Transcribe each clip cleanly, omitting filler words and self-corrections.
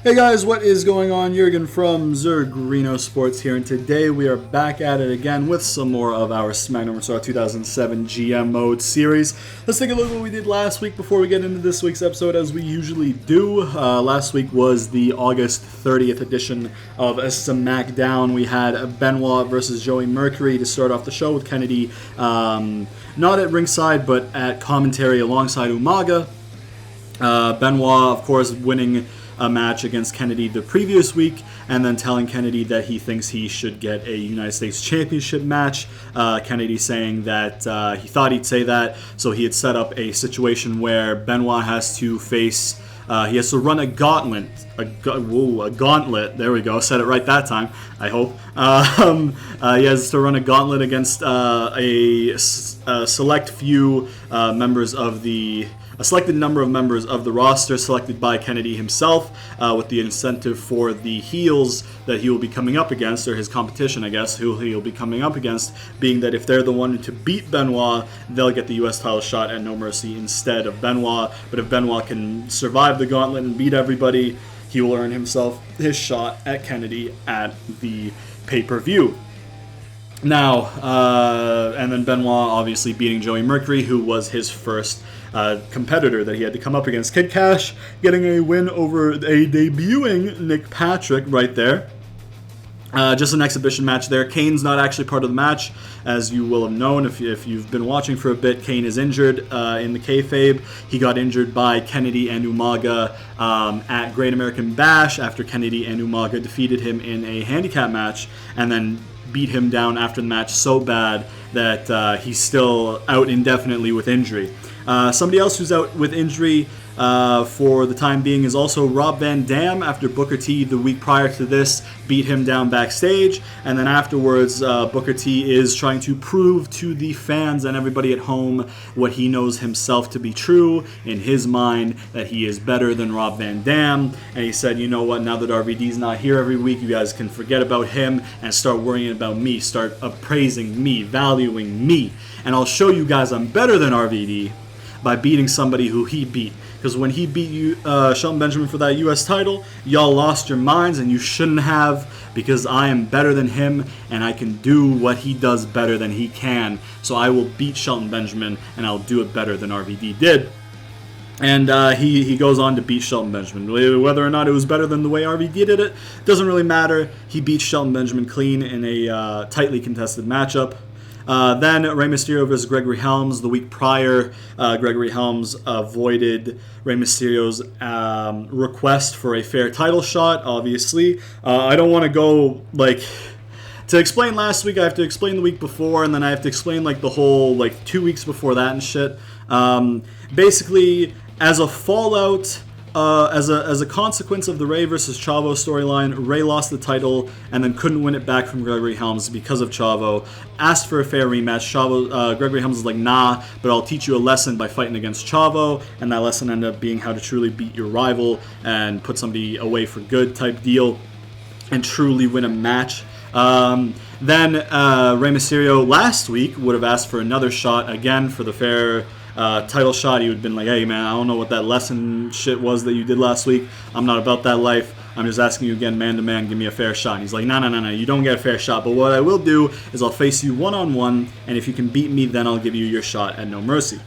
Hey guys, what is going on? Jurgen from Zergrino Sports here, and today we are back at it again with some more of our Smackdown 2007 GM Mode series. Let's take a look at what we did last week before we get into this week's episode, as we usually do. Last week was the August 30th edition of Smackdown. We had Benoit versus Joey Mercury to start off the show, with Kennedy not at ringside but at commentary alongside Umaga. Benoit, of course, winning a match against Kennedy the previous week, and then telling Kennedy that he thinks he should get a United States Championship match. Kennedy saying that he thought he'd say that, so he had set up a situation where Benoit has to face, he has to run a gauntlet. A gauntlet. There we go. Said it right that time, I hope. He has to run a gauntlet against a select few members of a selected number of members of the roster selected by Kennedy himself, with the incentive for the heels that he will be coming up against, or his competition, I guess, who he'll be coming up against, being that if they're the one to beat Benoit, they'll get the U.S. title shot at No Mercy instead of Benoit. But if Benoit can survive the gauntlet and beat everybody, he will earn himself his shot at Kennedy at the pay-per-view. Now, and then Benoit obviously beating Joey Mercury, who was his first competitor that he had to come up against. Kid Cash getting a win over a debuting Nick Patrick right there. Just an exhibition match there. Kane's not actually part of the match, as you will have known if you've been watching for a bit. Kane is injured in the kayfabe. He got injured by Kennedy and Umaga at Great American Bash after Kennedy and Umaga defeated him in a handicap match, and then beat him down after the match so bad that he's still out indefinitely with injury. Somebody else who's out with injury for the time being is also Rob Van Dam, after Booker T the week prior to this beat him down backstage, and then afterwards Booker T is trying to prove to the fans and everybody at home what he knows himself to be true in his mind, that he is better than Rob Van Dam. And he said, you know what, now that RVD's not here every week, you guys can forget about him and start worrying about me, start appraising me, valuing me, and I'll show you guys I'm better than RVD by beating somebody who he beat. Because when he beat you, Shelton Benjamin, for that U.S. title, y'all lost your minds, and you shouldn't have, because I am better than him, and I can do what he does better than he can. So I will beat Shelton Benjamin, and I'll do it better than RVD did. And he goes on to beat Shelton Benjamin. Whether or not it was better than the way RVD did it, doesn't really matter. He beat Shelton Benjamin clean in a tightly contested matchup. Then Rey Mysterio versus Gregory Helms. The week prior, Gregory Helms avoided Rey Mysterio's request for a fair title shot, obviously. I don't want to go, to explain last week, I have to explain the week before, and then I have to explain, the whole, 2 weeks before that and shit. Basically, as a fallout, as a consequence of the Rey versus Chavo storyline, Rey lost the title and then couldn't win it back from Gregory Helms because of Chavo. Asked for a fair rematch. Gregory Helms was like, nah, but I'll teach you a lesson by fighting against Chavo, and that lesson ended up being how to truly beat your rival and put somebody away for good type deal and truly win a match. Then Rey Mysterio last week would have asked for another shot again for the fair title shot. He would have been like, hey man, I don't know what that lesson shit was that you did last week. I'm not about that life. I'm just asking you again, man to man, give me a fair shot. And he's like, no, you don't get a fair shot. But what I will do is I'll face you one-on-one, and if you can beat me, then I'll give you your shot at No Mercy.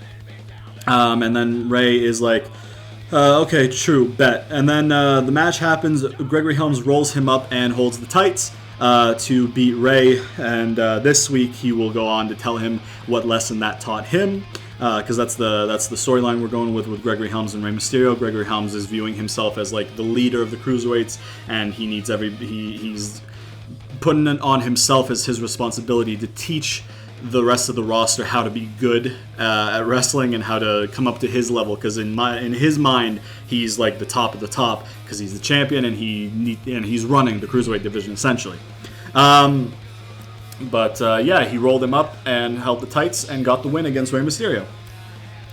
And then Rey is like, okay, true, bet. And then the match happens. Gregory Helms rolls him up and holds the tights to beat Rey. And this week he will go on to tell him what lesson that taught him. Because that's the storyline we're going with Gregory Helms and Rey Mysterio. Gregory Helms is viewing himself as the leader of the cruiserweights, and he needs he's putting it on himself as his responsibility to teach the rest of the roster how to be good at wrestling and how to come up to his level. Because in his mind, he's the top of the top because he's the champion and he's running the cruiserweight division essentially. But he rolled him up and held the tights and got the win against Rey Mysterio.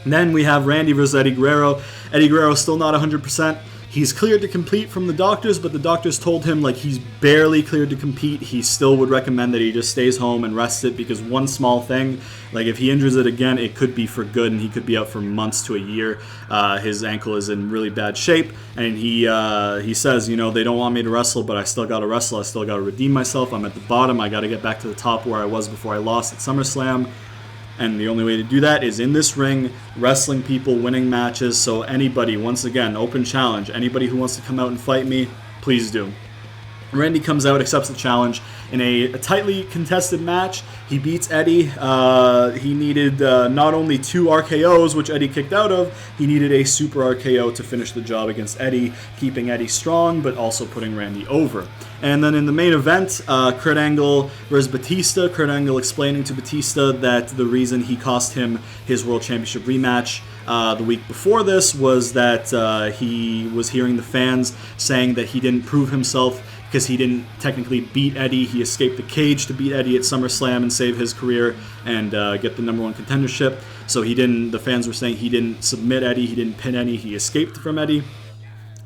And then we have Randy versus Eddie Guerrero. Eddie Guerrero still not 100%. He's cleared to compete from the doctors, but the doctors told him like he's barely cleared to compete. He still would recommend that he just stays home and rests it, because one small thing, like if he injures it again, it could be for good, and he could be out for months to a year. His ankle is in really bad shape, and he says, you know, they don't want me to wrestle, but I still got to wrestle. I still got to redeem myself. I'm at the bottom. I got to get back to the top where I was before I lost at SummerSlam. And the only way to do that is in this ring, wrestling people, winning matches. So anybody, once again, open challenge. Anybody who wants to come out and fight me, please do. Randy comes out, accepts the challenge in a tightly contested match. He beats Eddie. He needed not only 2 RKOs, which Eddie kicked out of, he needed a super RKO to finish the job against Eddie, keeping Eddie strong, but also putting Randy over. And then in the main event, Kurt Angle versus Batista. Kurt Angle explaining to Batista that the reason he cost him his World Championship rematch the week before this was that he was hearing the fans saying that he didn't prove himself because he didn't technically beat Eddie. He escaped the cage to beat Eddie at SummerSlam and save his career and get the #1 contendership. So he didn't. The fans were saying he didn't submit Eddie, he didn't pin Eddie, he escaped from Eddie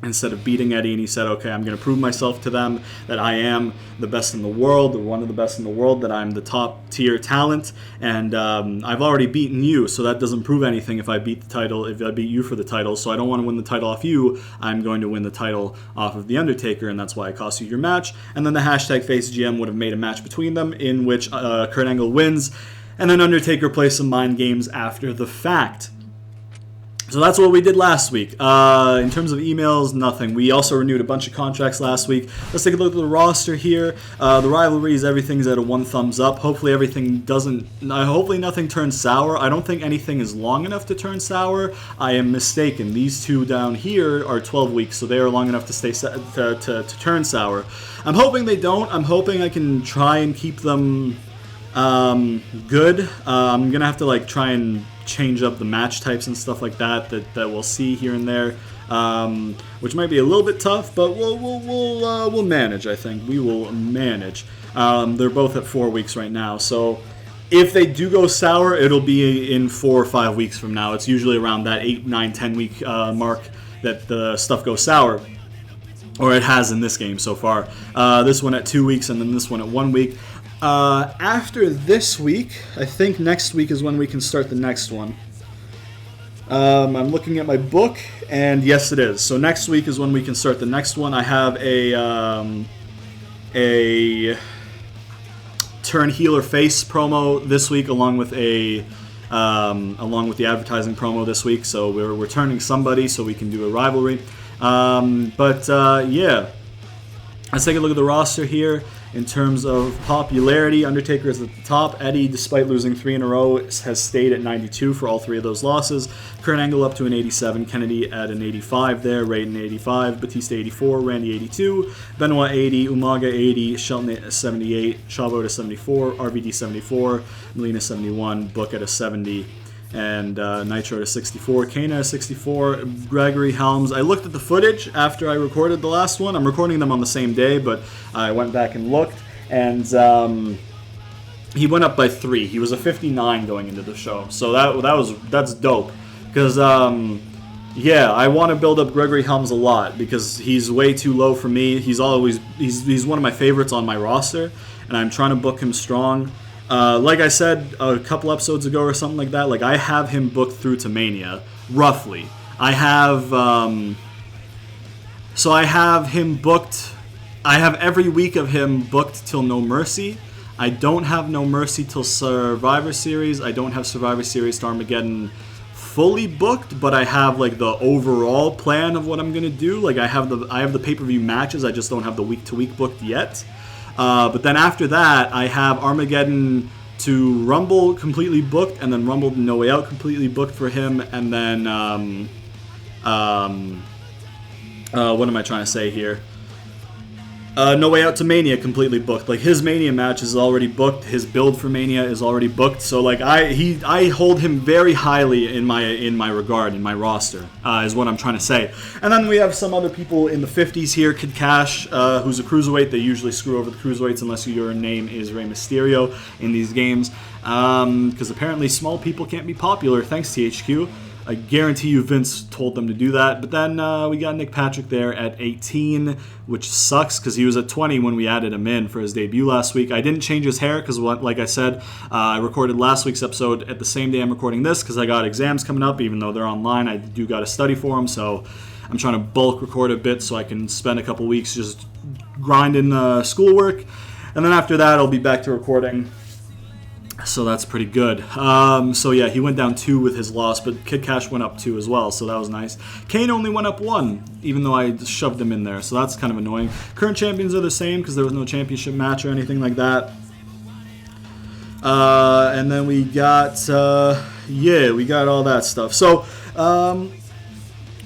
instead of beating Eddie, and he said, okay, I'm going to prove myself to them that I am the best in the world, or one of the best in the world, that I'm the top tier talent, and I've already beaten you, so that doesn't prove anything if I beat the title, if I beat you for the title, so I don't want to win the title off you, I'm going to win the title off of The Undertaker, and that's why I cost you your match. And then the hashtag FaceGM would have made a match between them in which Kurt Angle wins, and then Undertaker plays some mind games after the fact. So that's what we did last week. In terms of emails, nothing. We also renewed a bunch of contracts last week. Let's take a look at the roster here. The rivalries, everything's at a 1 thumbs up. Hopefully hopefully nothing turns sour. I don't think anything is long enough to turn sour. I am mistaken. These 2 down here are 12 weeks, so they are long enough to stay to turn sour. I'm hoping they don't. I'm hoping I can try and keep them good. I'm gonna have to try and change up the match types and stuff like that we'll see here and there, which might be a little bit tough, but we'll manage. I think we will manage. They're both at 4 weeks right now, so if they do go sour, it'll be in 4 or 5 weeks from now. It's usually around that 8, 9, 10 week mark that the stuff goes sour, or it has in this game so far. This one at 2 weeks, and then this one at 1 week. After this week, I think next week is when we can start the next one. I'm looking at my book, and yes, it is. So next week is when we can start the next one. I have a turn heel or face promo this week, along with the advertising promo this week. So we're turning somebody, so we can do a rivalry. Yeah, let's take a look at the roster here. In terms of popularity, Undertaker is at the top. Eddie, despite losing 3 in a row, has stayed at 92 for all 3 of those losses. Kurt Angle up to an 87. Kennedy at an 85 there. Raiden 85. Batista 84. Randy 82. Benoit 80. Umaga 80. Shelton at 78. Chavo at 74. RVD 74. Melina 71. Book at a 70. And Nitro at 64, Kane at 64, Gregory Helms. I looked at the footage after I recorded the last one. I'm recording them on the same day, but I went back and looked, and he went up by 3. He was a 59 going into the show, so that's dope. Because I want to build up Gregory Helms a lot because he's way too low for me. He's one of my favorites on my roster, and I'm trying to book him strong. Like I said a couple episodes ago or something like that, I have him booked through to Mania, roughly. I have him booked, I have every week of him booked till No Mercy. I don't have No Mercy till Survivor Series. I don't have Survivor Series to Armageddon fully booked, but I have the overall plan of what I'm gonna do. I have the pay-per-view matches, I just don't have the week-to-week booked yet. But then after that, I have Armageddon to Rumble completely booked, and then Rumble to No Way Out completely booked for him, and then, what am I trying to say here? No Way Out to Mania completely booked. His Mania match is already booked. His build for Mania is already booked. So I hold him very highly in my regard, in my roster, is what I'm trying to say. And then we have some other people in the 50s here. Kid Cash, who's a cruiserweight. They usually screw over the cruiserweights unless your name is Rey Mysterio in these games, because apparently small people can't be popular. Thanks, THQ. I guarantee you Vince told them to do that. But then we got Nick Patrick there at 18, which sucks because he was at 20 when we added him in for his debut last week. I didn't change his hair because, like I said, I recorded last week's episode at the same day I'm recording this because I got exams coming up. Even though they're online, I do got to study for them. So I'm trying to bulk record a bit so I can spend a couple weeks just grinding schoolwork. And then after that, I'll be back to recording. So that's pretty good. So yeah, he went down 2 with his loss, but Kid Cash went up 2 as well, so that was nice. Kane only went up 1, even though I shoved him in there, so that's kind of annoying. Current champions are the same because there was no championship match or anything like that. And then we got, we got all that stuff. So,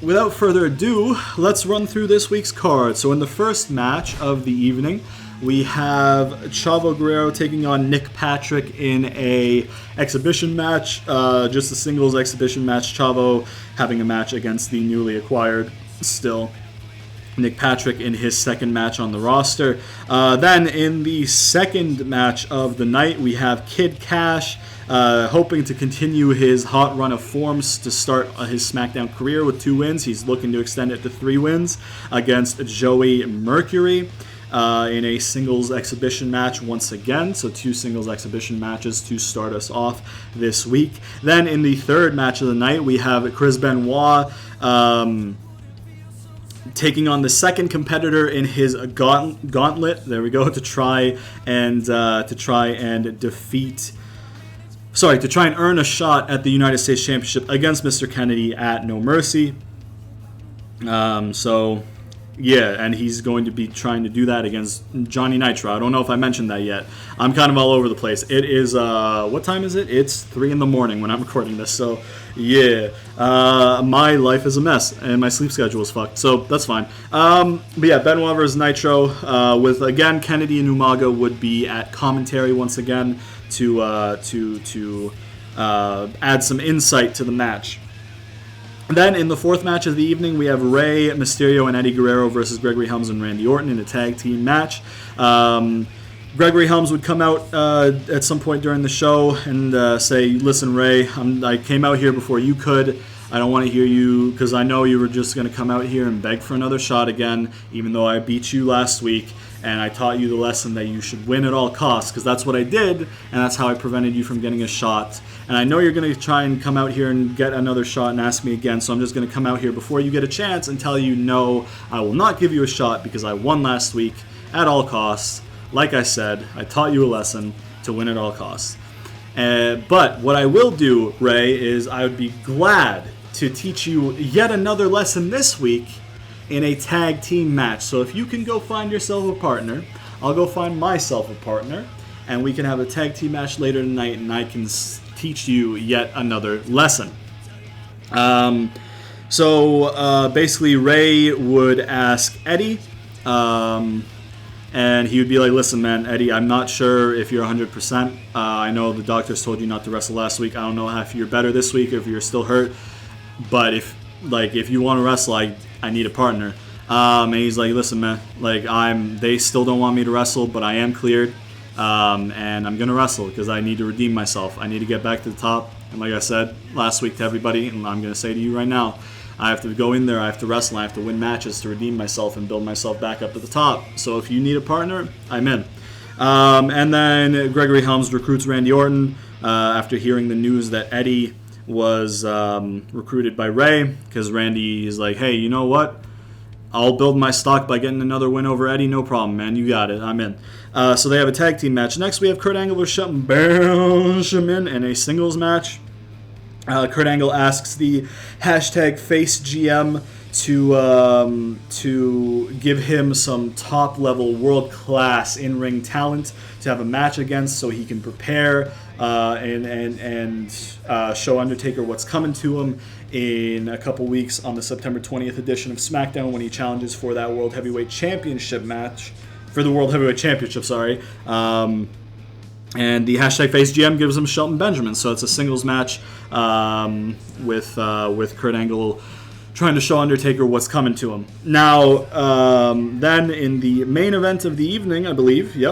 without further ado, let's run through this week's card. So in the first match of the evening, we have Chavo Guerrero taking on Nick Patrick in a exhibition match, just a singles exhibition match. Chavo having a match against the newly acquired, still, Nick Patrick in his second match on the roster. Then in the second match of the night, we have Kid Cash hoping to continue his hot run of forms to start his SmackDown career with 2 wins. He's looking to extend it to 3 wins against Joey Mercury. In a singles exhibition match once again. So 2 singles exhibition matches to start us off this week. Then in the third match of the night, we have Chris Benoit taking on the second competitor in his gauntlet. There we go, to try and earn a shot at the United States Championship against Mr. Kennedy at No Mercy. Yeah, and he's going to be trying to do that against Johnny Nitro. I don't know if I mentioned that yet. I'm kind of all over the place. It is, what time is it? It's 3 in the morning when I'm recording this. So, yeah, my life is a mess, and my sleep schedule is fucked. So, that's fine. But yeah, Benoit versus Nitro, with, again, Kennedy and Umaga would be at commentary once again to add some insight to the match. Then in the fourth match of the evening, we have Rey Mysterio and Eddie Guerrero versus Gregory Helms and Randy Orton in a tag team match. Gregory Helms would come out at some point during the show and say, "Listen, Rey, I came out here before you could. I don't want to hear you because I know you were just going to come out here and beg for another shot again, even though I beat you last week. And I taught you the lesson that you should win at all costs, because that's what I did, and that's how I prevented you from getting a shot. And I know you're going to try and come out here and get another shot and ask me again, so I'm just going to come out here before you get a chance and tell you, no, I will not give you a shot because I won last week at all costs. Like I said, I taught you a lesson to win at all costs. But what I will do, Rey, is I would be glad to teach you yet another lesson this week in a tag team match. So if you can go find yourself a partner, I'll go find myself a partner, and we can have a tag team match later tonight, and I can teach you yet another lesson. Basically, Rey would ask Eddie, and he would be like, "Listen, man, Eddie, I'm not sure if you're 100%. I know the doctors told you not to wrestle last week. I don't know if you're better this week or if you're still hurt. But if you want to wrestle, I need a partner." And he's like, "Listen, man, they still don't want me to wrestle, but I am cleared, and I'm gonna wrestle because I need to redeem myself. I need to get back to the top. And like I said last week to everybody, and I'm gonna say to you right now, I have to go in there, I have to wrestle, I have to win matches to redeem myself and build myself back up to the top. So if you need a partner, I'm in." And then Gregory Helms recruits Randy Orton after hearing the news that Eddie was recruited by Rey, because Randy is like, "Hey, you know what? I'll build my stock by getting another win over Eddie. No problem, man. You got it. I'm in." So they have a tag team match. Next, we have Kurt Angle versus Shelton Benjamin in a singles match. Kurt Angle asks the #FaceGM to give him some top-level, world-class in-ring talent to have a match against, so he can prepare and show Undertaker what's coming to him in a couple weeks on the September 20th edition of SmackDown, when he challenges for that World Heavyweight Championship match, for the World Heavyweight Championship, sorry. And the #FaceGM gives him Shelton Benjamin, so it's a singles match with Kurt Angle trying to show Undertaker what's coming to him. Now, then in the main event of the evening, I believe, we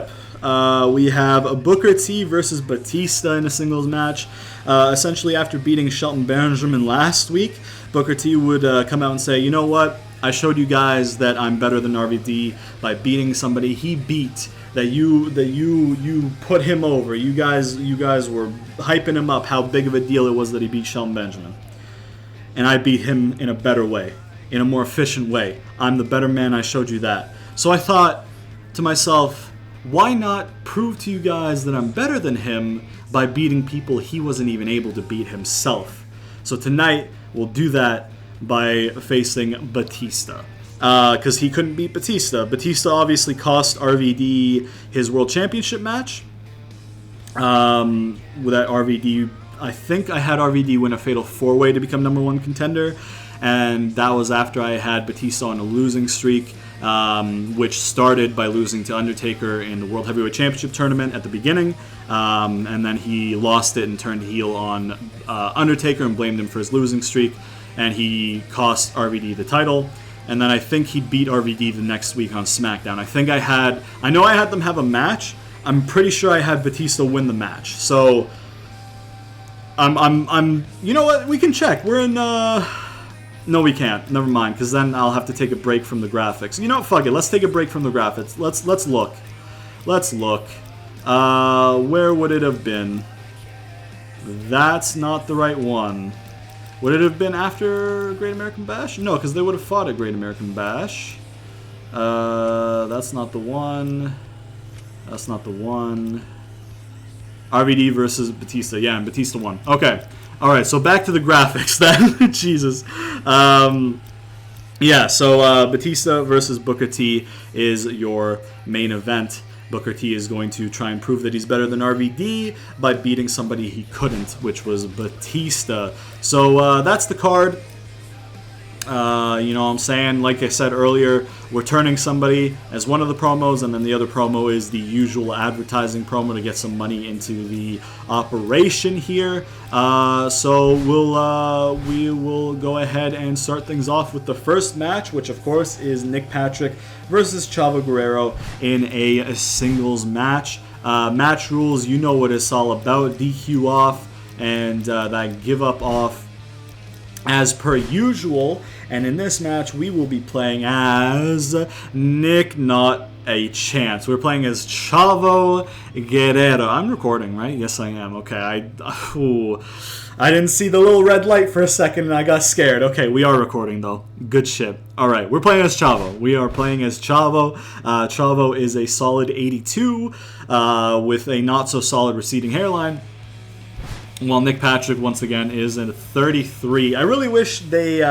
have Booker T versus Batista in a singles match. Essentially, after beating Shelton Benjamin last week, Booker T would come out and say, you know what? I showed you guys that I'm better than RVD by beating somebody he beat. That you put him over. You guys were hyping him up how big of a deal it was that he beat Shelton Benjamin. And I beat him in a better way, in a more efficient way. I'm the better man, I showed you that. So I thought to myself, why not prove to you guys that I'm better than him by beating people he wasn't even able to beat himself? So tonight, we'll do that by facing Batista. Because he couldn't beat Batista. Batista obviously cost RVD his World Championship match. With that RVD, I think I had RVD win a Fatal 4-Way to become #1 contender. And that was after I had Batista on a losing streak, which started by losing to Undertaker in the World Heavyweight Championship tournament at the beginning. And then he lost it and turned heel on Undertaker and blamed him for his losing streak. And he cost RVD the title. And then I think he beat RVD the next week on SmackDown. I know I had them have a match. I'm pretty sure I had Batista win the match. So, you know what? We can check. We're in, no, we can't. Never mind, because then I'll have to take a break from the graphics. You know what? Fuck it. Let's take a break from the graphics. Let's look. Let's look. Where would it have been? That's not the right one. Would it have been after Great American Bash? No, because they would have fought at Great American Bash. That's not the one. That's not the one. RVD versus Batista. Yeah, and Batista won. Okay. Alright, so back to the graphics then. Jesus. Yeah, so Batista versus Booker T is your main event. Booker T is going to try and prove that he's better than RVD by beating somebody he couldn't, which was Batista. So that's the card. You know what I'm saying? Like I said earlier, we're turning somebody as one of the promos, and then the other promo is the usual advertising promo to get some money into the operation here. So we will go ahead and start things off with the first match, which of course is Nick Patrick versus Chavo Guerrero in a singles match. Match rules, you know what it's all about. DQ off and that give up off as per usual. And in this match, we will be playing as Nick Not a Chance. We're playing as Chavo Guerrero. I'm recording, right? Yes, I am. Okay, I didn't see the little red light for a second and I got scared. Okay, we are recording though. Good shit. All right, we're playing as Chavo. We are playing as Chavo. Chavo is a solid 82 with a not so solid receding hairline. While Nick Patrick, once again, is a 33. I really wish they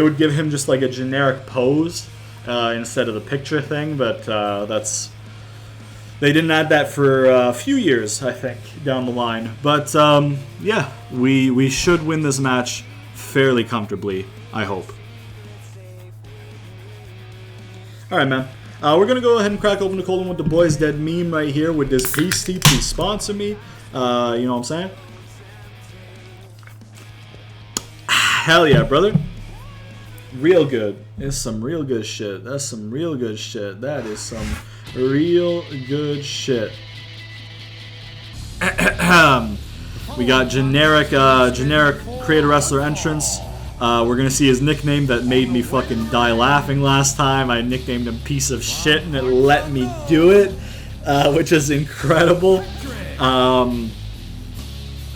would give him just like a generic pose instead of the picture thing, but they didn't add that for a few years, I think, down the line. But yeah, we should win this match fairly comfortably, I hope. All right, man. We're gonna go ahead and crack open the cold one with the Boys Dead meme right here with this pasty. Please sponsor me. You know what I'm saying? Hell yeah, brother. Real good. It's some real good shit. That's some real good shit. That is some real good shit. We got generic creator wrestler entrance. We're gonna see his nickname that made me fucking die laughing last time. I nicknamed him Piece of Shit and it let me do it, which is incredible.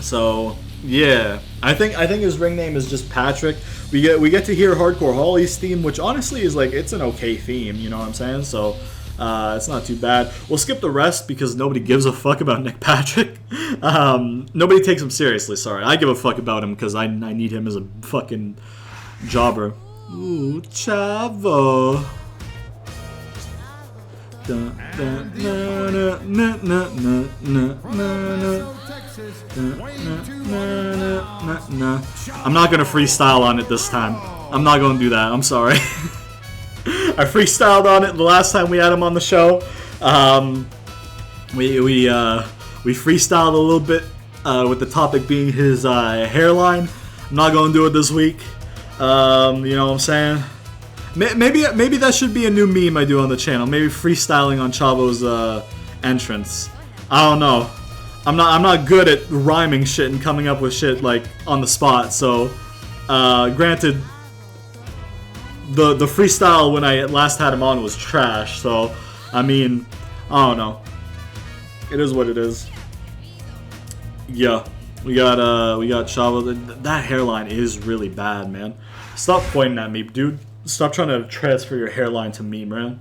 So yeah, I think his ring name is just Patrick. We get to hear Hardcore Holly's theme, which honestly is like, it's an okay theme, you know what I'm saying? So it's not too bad. We'll skip the rest because nobody gives a fuck about Nick Patrick. Nobody takes him seriously, sorry. I give a fuck about him because I need him as a fucking jobber. Ooh, Chavo. I'm not gonna freestyle on it this time. I'm not gonna do that. I'm sorry. I freestyled on it the last time we had him on the show. We freestyled a little bit with the topic being his hairline. I'm not gonna do it this week. You know what I'm saying? Maybe that should be a new meme I do on the channel. Maybe freestyling on Chavo's entrance. I don't know. I'm not good at rhyming shit and coming up with shit like on the spot. So, granted, the freestyle when I last had him on was trash. So, I mean, I don't know. It is what it is. Yeah, we got Chavo. That hairline is really bad, man. Stop pointing at me, dude. Stop trying to transfer your hairline to me, man.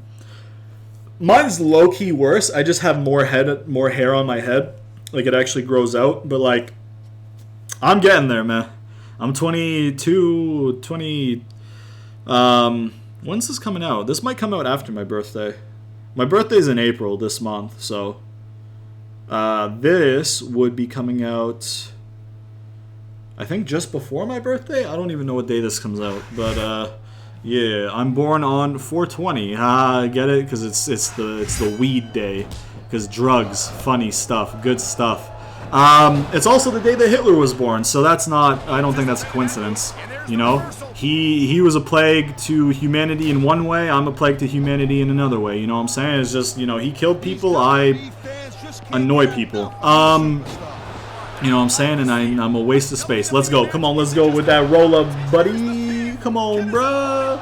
Mine's low-key worse. I just have more hair on my head. Like, it actually grows out. But, like, I'm getting there, man. I'm 22, 20... when's this coming out? This might come out after my birthday. My birthday's in April this month, so... this would be coming out... I think just before my birthday? I don't even know what day this comes out. But, yeah, I'm born on 4/20. I get it? Because it's the weed day. Because drugs, funny stuff, good stuff. It's also the day that Hitler was born, so that's not... I don't think that's a coincidence. You know? He was a plague to humanity in one way, I'm a plague to humanity in another way. You know what I'm saying? It's just, you know, he killed people, I annoy people. You know what I'm saying? And I'm a waste of space. Let's go. Come on, let's go with that roll-up, buddy. Come on, bruh.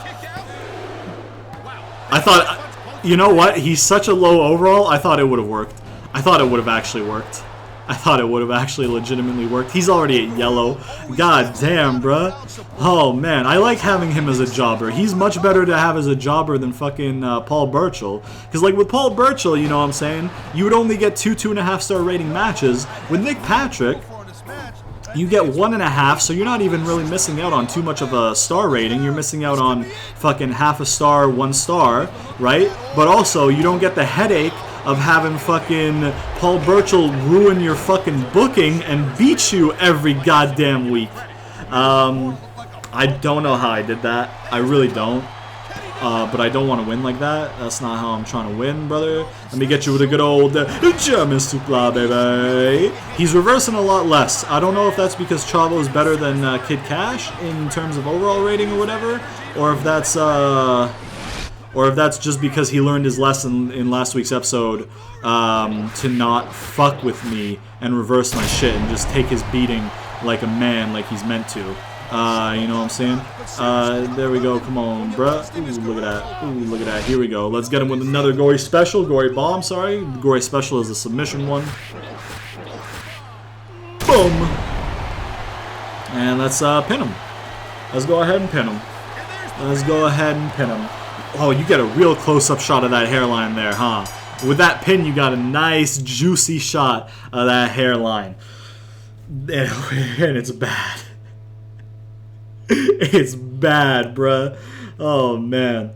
I thought... You know what? He's such a low overall, I thought it would have worked. I thought it would have actually worked. I thought it would have actually legitimately worked. He's already at yellow. God damn, bruh. Oh, man. I like having him as a jobber. He's much better to have as a jobber than fucking Paul Burchill. Because, like, with Paul Burchill, you know what I'm saying? You would only get 2.5 star rating matches. With Nick Patrick, you get 1.5, so you're not even really missing out on too much of a star rating. You're missing out on fucking 0.5 star, 1 star, right? But also, you don't get the headache of having fucking Paul Burchill ruin your fucking booking and beat you every goddamn week. I don't know how I did that. I really don't. But I don't want to win like that. That's not how I'm trying to win, brother. Let me get you with a good old German supla, baby. He's reversing a lot less. I don't know if that's because Chavo is better than Kid Cash in terms of overall rating or whatever, or if that's just because he learned his lesson in last week's episode to not fuck with me and reverse my shit and just take his beating like a man, like he's meant to. You know what I'm saying? There we go. Come on, bruh. Ooh, look at that. Ooh, look at that. Here we go. Let's get him with another Gory Special. Gory Bomb, sorry. Gory Special is a submission one. Boom. And let's pin him. Let's go ahead and pin him. Let's go ahead and pin him. Oh, you get a real close-up shot of that hairline there, huh? With that pin, you got a nice, juicy shot of that hairline. And it's bad. It's bad, bruh. Oh, man.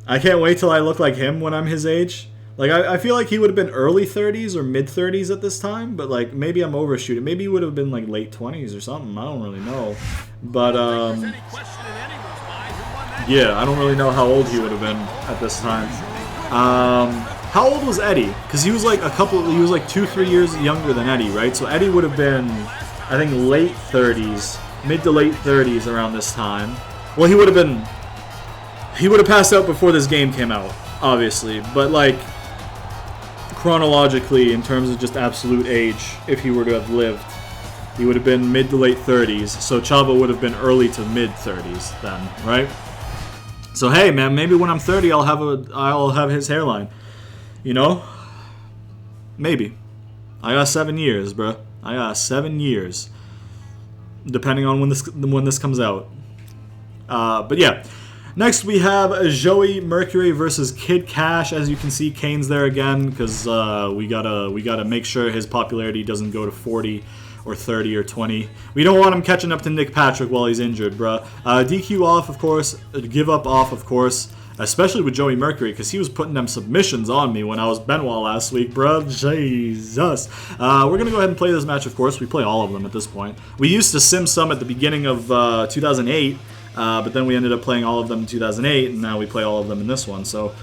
I can't wait till I look like him when I'm his age. Like, I feel like he would have been early 30s or mid-30s at this time, but, like, maybe I'm overshooting. Maybe he would have been, like, late 20s or something. I don't really know. But, yeah, I don't really know how old he would have been at this time. How old was Eddie? Because he was, like, he was, like, 2-3 years younger than Eddie, right? So Eddie would have been, I think, late 30s. Mid to late 30s around this time. Well, he would have passed out before this game came out, obviously. But, like, chronologically, in terms of just absolute age, if he were to have lived, he would have been mid to late 30s. So Chavo would have been early to mid 30s then, right? So hey, man, maybe when I'm 30, I'll have his hairline. You know? Maybe. I got 7 years, bro. I got 7 years. Depending on when this comes out. But yeah. Next we have Joey Mercury versus Kid Cash. As you can see, Kane's there again because we gotta make sure his popularity doesn't go to 40 or 30 or 20. We don't want him catching up to Nick Patrick while he's injured, bruh. DQ off, of course. Give up off, of course. Especially with Joey Mercury, because he was putting them submissions on me when I was Benoit last week, bro. Jesus. We're going to go ahead and play this match, of course. We play all of them at this point. We used to sim some at the beginning of 2008, but then we ended up playing all of them in 2008, and now we play all of them in this one. So,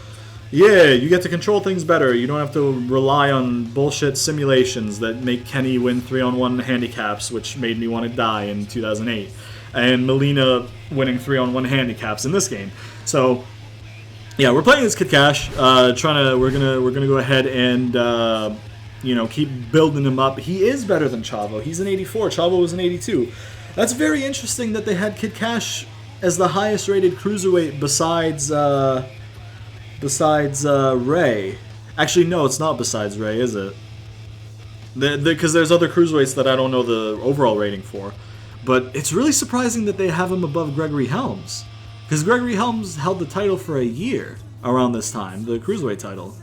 yeah, you get to control things better. You don't have to rely on bullshit simulations that make Kenny win 3-on-1 handicaps, which made me want to die in 2008. And Melina winning 3-on-1 handicaps in this game. So... yeah, we're playing as Kid Cash. We're gonna go ahead and you know, keep building him up. He is better than Chavo. He's an 84. Chavo was an 82. That's very interesting that they had Kid Cash as the highest rated cruiserweight besides Ray. Actually, no, it's not besides Ray, is it? Because there's other cruiserweights that I don't know the overall rating for. But it's really surprising that they have him above Gregory Helms. Because Gregory Helms held the title for a year around this time, the cruiserweight title.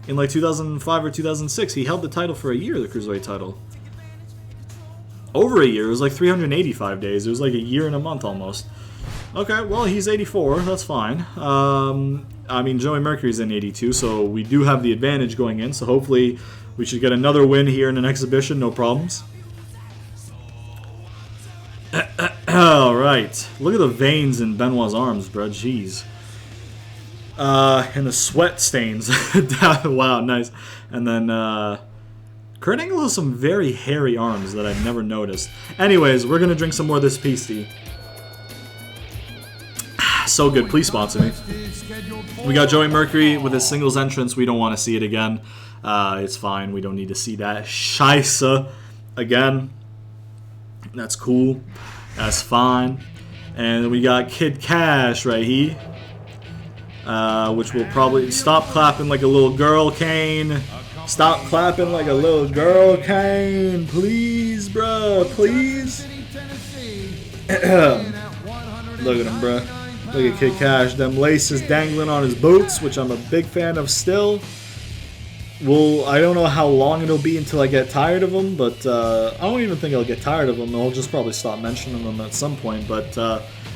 In like 2005 or 2006, he held the title for a year, the cruiserweight title. Over a year. It was like 385 days. It was like a year and a month almost. Okay, well, he's 84. That's fine. I mean, Joey Mercury's in 82, so we do have the advantage going in. So hopefully we should get another win here in an exhibition. No problems. Alright. Look at the veins in Benoit's arms, bro. Jeez. And the sweat stains. Wow, nice. And then, Kurt Angle has some very hairy arms that I've never noticed. Anyways, we're gonna drink some more of this pasty. So good. Please sponsor me. We got Joey Mercury with his singles entrance. We don't want to see it again. It's fine. We don't need to see that Scheisse again. That's cool. That's fine. And we got Kid Cash right here. Which will probably... Stop clapping like a little girl, Kane. Stop clapping like a little girl, Kane. Please, bro. Please. Look at him, bro. Look at Kid Cash. Them laces dangling on his boots, which I'm a big fan of still. Well, I don't know how long it'll be until I get tired of them, but I don't even think I'll get tired of them. I'll just probably stop mentioning them at some point. But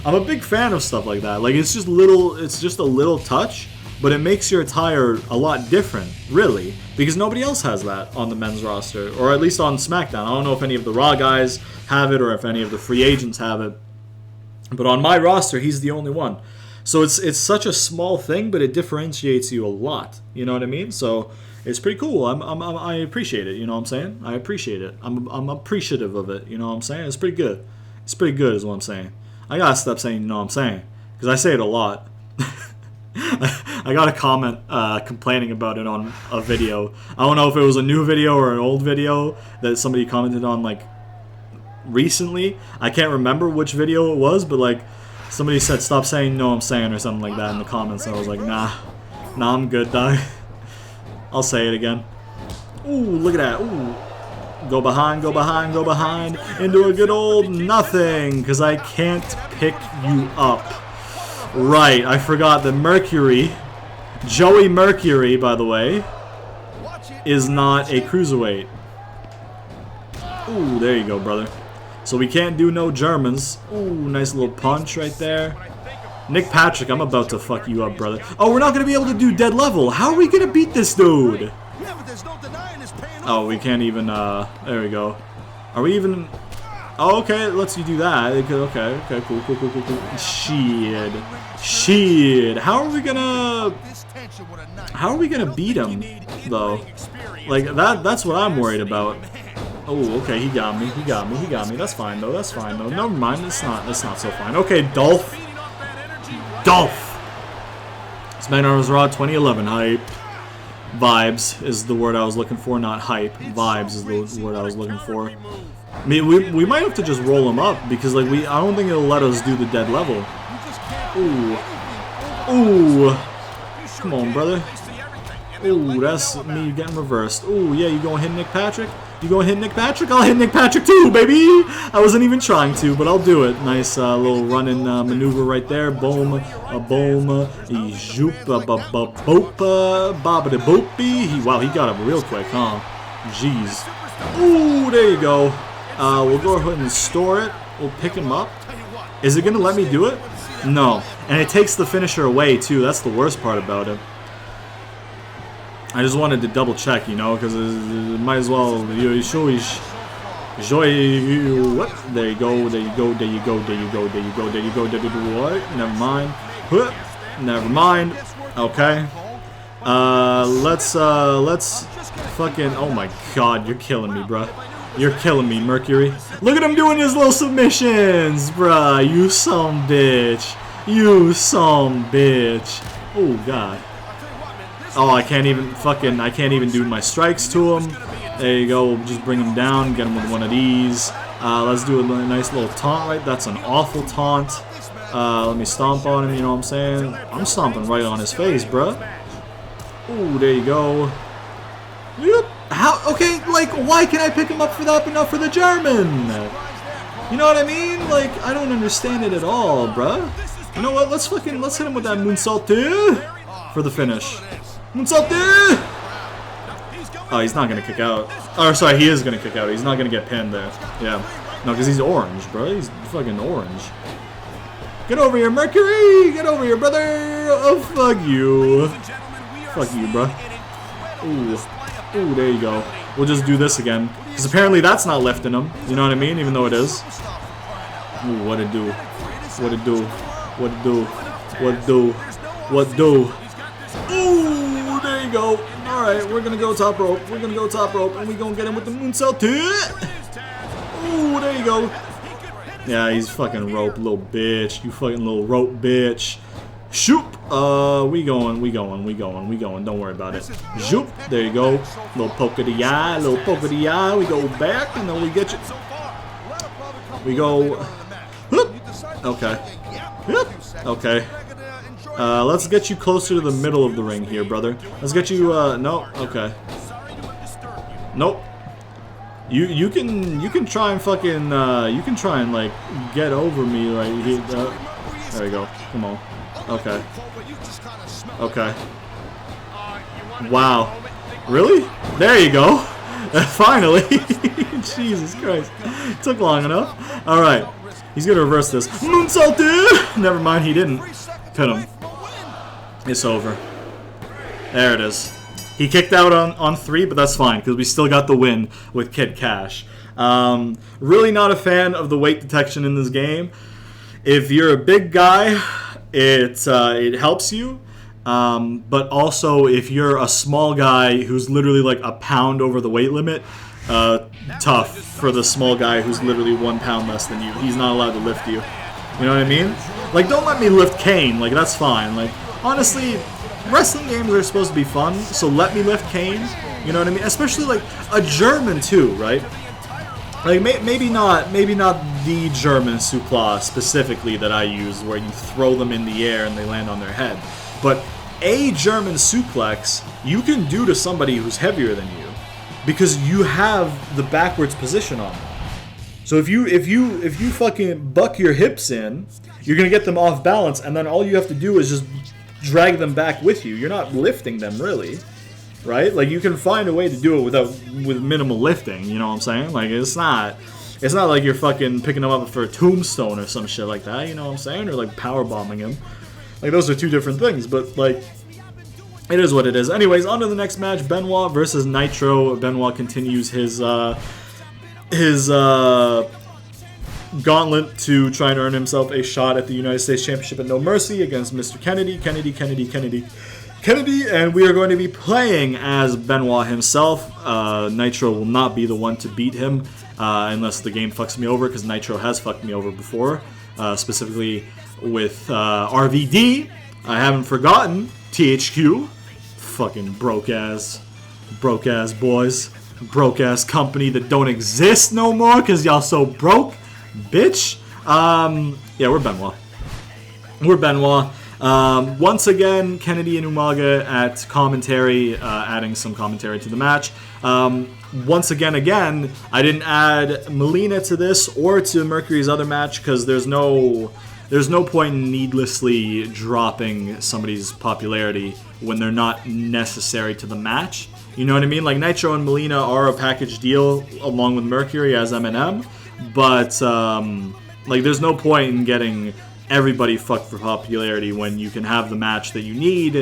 I'm a big fan of stuff like that. Like it's just a little touch, but it makes your attire a lot different, really, because nobody else has that on the men's roster, or at least on SmackDown. I don't know if any of the Raw guys have it or if any of the free agents have it. But on my roster, he's the only one. So it's such a small thing, but it differentiates you a lot. You know what I mean? So it's pretty cool. I appreciate it. You know what I'm saying? I appreciate it. I'm appreciative of it. You know what I'm saying? It's pretty good. It's pretty good is what I'm saying. I gotta stop saying you know what I'm saying, because I say it a lot. I got a comment complaining about it on a video. I don't know if it was a new video or an old video that somebody commented on like recently. I can't remember which video it was, but like somebody said stop saying no I'm saying or something like that in the comments, and I was like nah I'm good, dog. I'll say it again. Ooh, look at that. Ooh, go behind into a good old nothing, because I can't pick you up. Right, I forgot that Mercury, Joey Mercury, by the way, is not a cruiserweight. Ooh, there you go, brother. So we can't do no Germans. Ooh, nice little punch right there. Nick Patrick, I'm about to fuck you up, brother. Oh, we're not going to be able to do dead level. How are we going to beat this dude? Oh, we can't even, there we go. Are we even... Oh, okay, it lets you do that. Okay, cool. Shit. How are we gonna beat him, though? Like, that's what I'm worried about. Oh, okay, he got me. That's fine, though. Never mind, that's not so fine. Okay, Dolph. SmackDown Raw 2011 hype. Vibes is the word I was looking for, not hype. Vibes is the word I was looking for. I mean, we might have to just roll him up, because like I don't think it'll let us do the dead level. Ooh. Come on, brother. Ooh, that's me getting reversed. Ooh, yeah, you gonna hit Nick Patrick? I'll hit Nick Patrick too, baby! I wasn't even trying to, but I'll do it. Nice little running maneuver right there. Boom, zoop, boopy. Wow, he got up real quick, huh? Jeez. Ooh, there you go. We'll go ahead and store it. We'll pick him up. Is it gonna let me do it? No. And it takes the finisher away too. That's the worst part about it. I just wanted to double check, you know, because it might as well. What? There you go. What? Never mind. Okay. Let's fucking. Oh my God, you're killing me, bruh. You're killing me, Mercury. Look at him doing his little submissions, bruh. You some bitch. Oh God. Oh, I can't even do my strikes to him. There you go. We'll just bring him down, get him with one of these. Let's do a nice little taunt, right? That's an awful taunt. Let me stomp on him, you know what I'm saying? I'm stomping right on his face, bruh. Ooh, there you go. Yep. How? Okay, like, why can I pick him up for that but not for the German? You know what I mean? Like, I don't understand it at all, bruh. You know what? Let's hit him with that moonsault for the finish. Moonsault! Oh, he's not gonna kick out. Oh, sorry, he is gonna kick out. He's not gonna get pinned there. Yeah. No, because he's orange, bro. He's fucking orange. Get over here, Mercury! Get over here, brother! Oh, fuck you. Fuck you, bro. Ooh. Ooh, there you go. We'll just do this again. Because apparently that's not lifting him. You know what I mean? Even though it is. Ooh, what it do? What it do? What it do? What do? What do? Ooh, there you go. Alright, we're gonna go top rope. We're gonna go top rope. And we're gonna get him with the moonsault. Ooh, there you go. Yeah, he's fucking rope, little bitch. You fucking little rope bitch. Shoop! We going. Don't worry about it. Zoop! There you go. Little poke of the eye, little poke of the eye. We go back, and then we get you. We go. Whoop. Okay. Whoop. Okay. Let's get you closer to the middle of the ring here, brother. Let's get you. No. Okay. Nope. You can try and fucking. You can try and like get over me right here. There you go. Come on. Okay. Okay. Wow. Really? There you go. Finally. Jesus Christ. Took long enough. Alright. He's gonna reverse this. Moonsault, dude! Never mind, he didn't. Pin him. It's over. There it is. He kicked out on 3, but that's fine, because we still got the win with Kid Cash. Really not a fan of the weight detection in this game. If you're a big guy, it helps you. But also, if you're a small guy who's literally like a pound over the weight limit, tough for the small guy who's literally 1 pound less than you. He's not allowed to lift you. You know what I mean? Like, don't let me lift Kane. Like, that's fine. Like, honestly, wrestling games are supposed to be fun, so let me lift Kane. You know what I mean? Especially like a German too, right? Like maybe not the German suplex specifically that I use, where you throw them in the air and they land on their head, but a German suplex you can do to somebody who's heavier than you, because you have the backwards position on them. So if you fucking buck your hips in, you're gonna get them off balance, and then all you have to do is just drag them back with you. You're not lifting them really, right? Like, you can find a way to do it with minimal lifting. You know what I'm saying? Like, it's not like you're fucking picking them up for a tombstone or some shit like that. You know what I'm saying? Or like power bombing him. Like, those are two different things. But like, it is what it is. Anyways, on to the next match: Benoit versus Nitro. Benoit continues his gauntlet to try and earn himself a shot at the United States Championship at No Mercy against Mr. Kennedy, and we are going to be playing as Benoit himself. Nitro will not be the one to beat him unless the game fucks me over, because Nitro has fucked me over before, specifically with RVD. I haven't forgotten THQ. Fucking broke ass boys. Broke ass company that don't exist no more because y'all so broke. Bitch. Yeah, we're Benoit. Once again, Kennedy and Umaga at commentary, adding some commentary to the match. Once again, I didn't add Melina to this or to Mercury's other match because there's no point in needlessly dropping somebody's popularity when they're not necessary to the match. You know what I mean? Like, Nitro and Melina are a package deal along with Mercury as M&M. But, like, there's no point in getting everybody fucked for popularity when you can have the match that you need,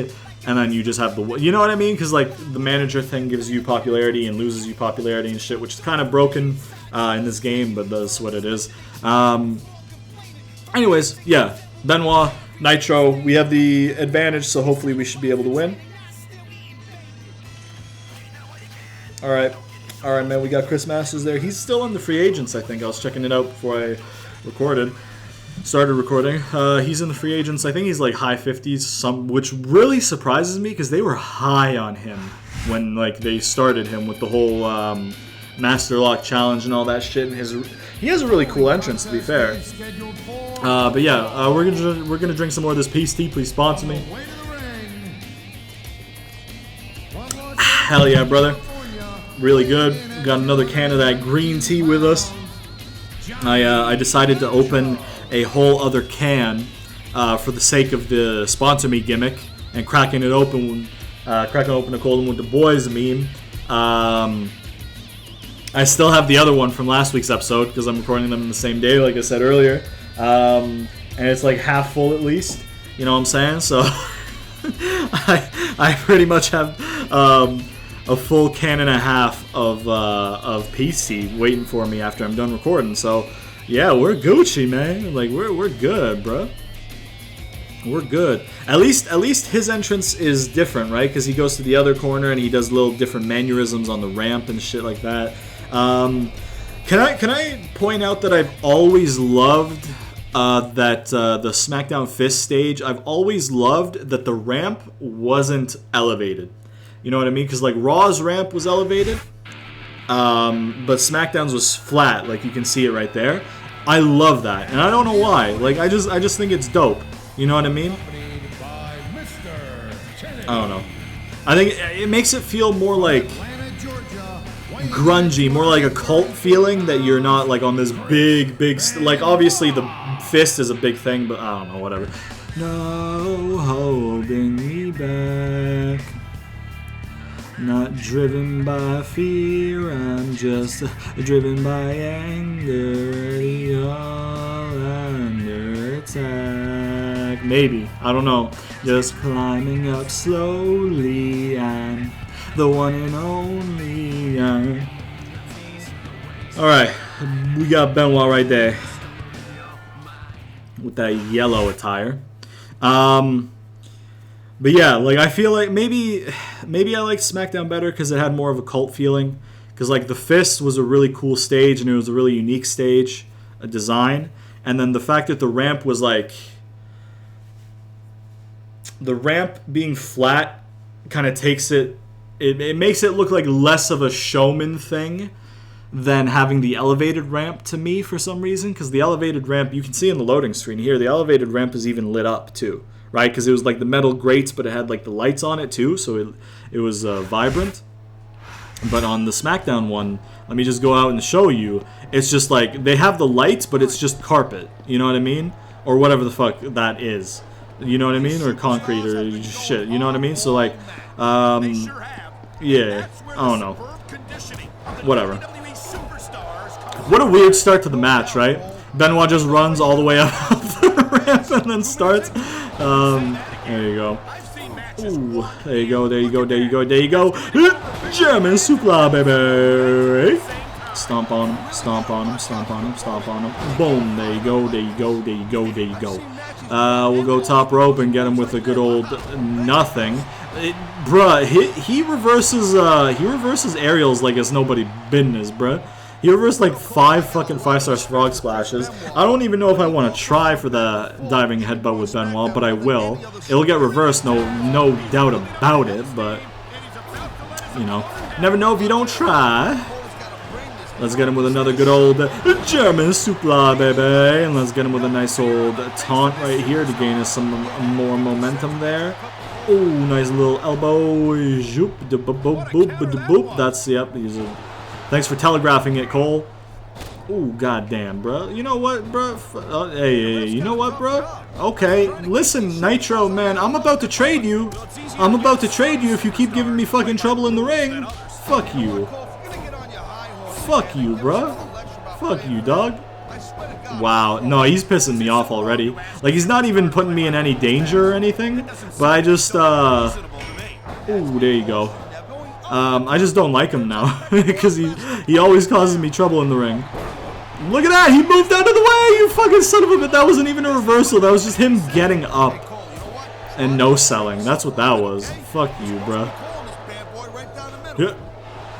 and then you just have the... You know what I mean? Because, like, the manager thing gives you popularity and loses you popularity and shit, which is kind of broken in this game, but that's what it is. Anyways, yeah. Benoit, Nitro, we have the advantage, so hopefully we should be able to win. Alright, man, we got Chris Masters there. He's still on the free agents, I think. I was checking it out before I recorded. started recording. He's in the free agents. I think he's like high 50s, which really surprises me because they were high on him when like they started him with the whole Master Lock challenge and all that shit. And he has a really cool entrance, to be fair. But yeah, we're gonna drink some more of this peace tea. Please sponsor me. Hell yeah, brother. Really good. Got another can of that green tea with us. I decided to open a whole other can for the sake of the sponsor me gimmick and cracking open a cold one with the boys meme. I still have the other one from last week's episode because I'm recording them in the same day, like I said earlier, and it's like half full at least. You know what I'm saying? So I pretty much have a full can and a half of peace tea waiting for me after I'm done recording. So yeah, we're Gucci, man. Like we're good, bro. We're good. At least his entrance is different, right? Because he goes to the other corner and he does little different mannerisms on the ramp and shit like that. Can I point out that I've always loved the SmackDown Fist stage? I've always loved that the ramp wasn't elevated. You know what I mean? Because like Raw's ramp was elevated, but SmackDown's was flat. Like you can see it right there. I love that, and I don't know why. Like I just think it's dope. You know what I mean? I don't know. I think it makes it feel more like grungy, more like a cult feeling that you're not like on this big like obviously the fist is a big thing, but I don't know, whatever. No holding me back. Not driven by fear, I'm just driven by anger. All under attack. Maybe, I don't know. Just climbing up slowly. I'm the one and only. Alright, we got Benoit right there with that yellow attire. But yeah, like I feel like maybe I like SmackDown better because it had more of a cult feeling. Because like the Fist was a really cool stage and it was a really unique stage, a design. And then the fact that the ramp was like, the ramp being flat kind of takes it makes it look like less of a showman thing than having the elevated ramp to me for some reason. Because the elevated ramp, you can see in the loading screen here, the elevated ramp is even lit up too. Right, because it was like the metal grates, but it had like the lights on it too, so it was vibrant. But on the SmackDown one, let me just go out and show you. It's just like they have the lights, but it's just carpet. You know what I mean, or whatever the fuck that is. You know what I mean, or concrete or shit. You know what I mean? So like, yeah, I don't know. Whatever. What a weird start to the match, right? Benoit just runs all the way up the ramp and then starts. There you go. Ooh, there you go, there you go, there you go, there you go. German suplex, baby. Stomp on him, stomp on him, stomp on him, stomp on him. Boom, there you go, there you go, there you go, there you go. We'll go top rope and get him with a good old nothing. Bruh, he reverses aerials like it's nobody business, bruh. He reversed like 5 fucking 5-star frog splashes. I don't even know if I want to try for the diving headbutt with Benoit, but I will. It'll get reversed, no doubt about it, but you know, never know if you don't try. Let's get him with another good old German suplex, baby, and let's get him with a nice old taunt right here to gain us some more momentum there. Oh, nice little elbow. Zoop, boop, boop, boop, boop. That's, yep, he's a... Thanks for telegraphing it, Cole. Ooh, goddamn, bro. You know what, bro? Hey, you know what, bro? Okay, listen, Nitro, man. I'm about to trade you. I'm about to trade you if you keep giving me fucking trouble in the ring. Fuck you. Fuck you, bro. Fuck you, dog. Wow. No, he's pissing me off already. Like, he's not even putting me in any danger or anything. But I just, Ooh, there you go. I just don't like him now because he always causes me trouble in the ring. Look at that! He moved out of the way! You fucking son of a bitch! That wasn't even a reversal. That was just him getting up and no selling. That's what that was. Fuck you, bruh. Yeah.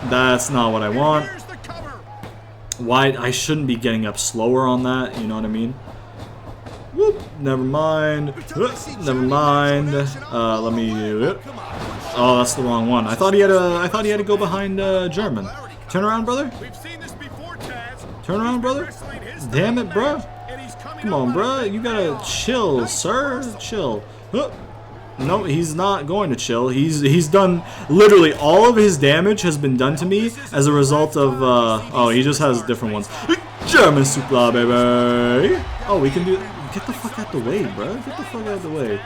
That's not what I want. Why? I shouldn't be getting up slower on that. You know what I mean? Whoop. Never mind. Never mind. Let me do it. Oh, that's the wrong one. I thought he had to go behind German. Turn around, brother. Turn around, brother. Damn it, bro. Come on, bro. You gotta chill, sir. Chill. No, he's not going to chill. He's done literally all of his damage has been done to me as a result of oh, he just has different ones. German supla, baby. Oh, we can do. Get the fuck out the way, bro. Get the fuck out the way.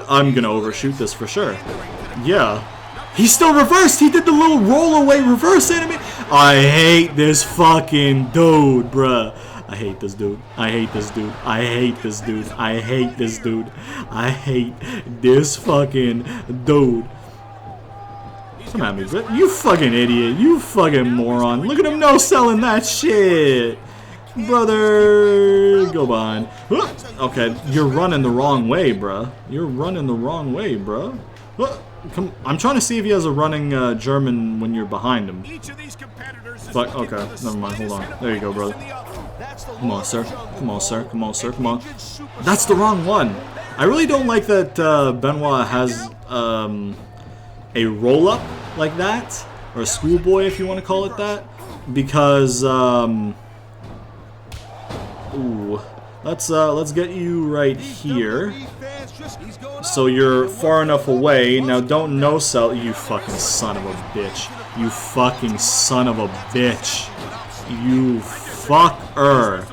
I'm gonna overshoot this for sure. Yeah. He still reversed. He did the little roll away reverse enemy. I hate this fucking dude, bruh. I hate this dude. I hate this dude. I hate this dude. I hate this dude. I hate this fucking dude. Come at me, bro. You fucking idiot. You fucking moron. Look at him no-selling that shit. Brother, go behind. Okay, you're running the wrong way, bruh. You're running the wrong way, bruh. Come, I'm trying to see if he has a running German when you're behind him. But okay, never mind. Hold on. There you go, brother. Come on, sir. Come on, sir. Come on, sir. Come on. That's the wrong one. I really don't like that Benoit has a roll-up like that, or a schoolboy, if you want to call it that, because ooh, let's get you right here. So you're far enough away. Now don't no-sell. You fucking son of a bitch. You fucking son of a bitch. You fucker.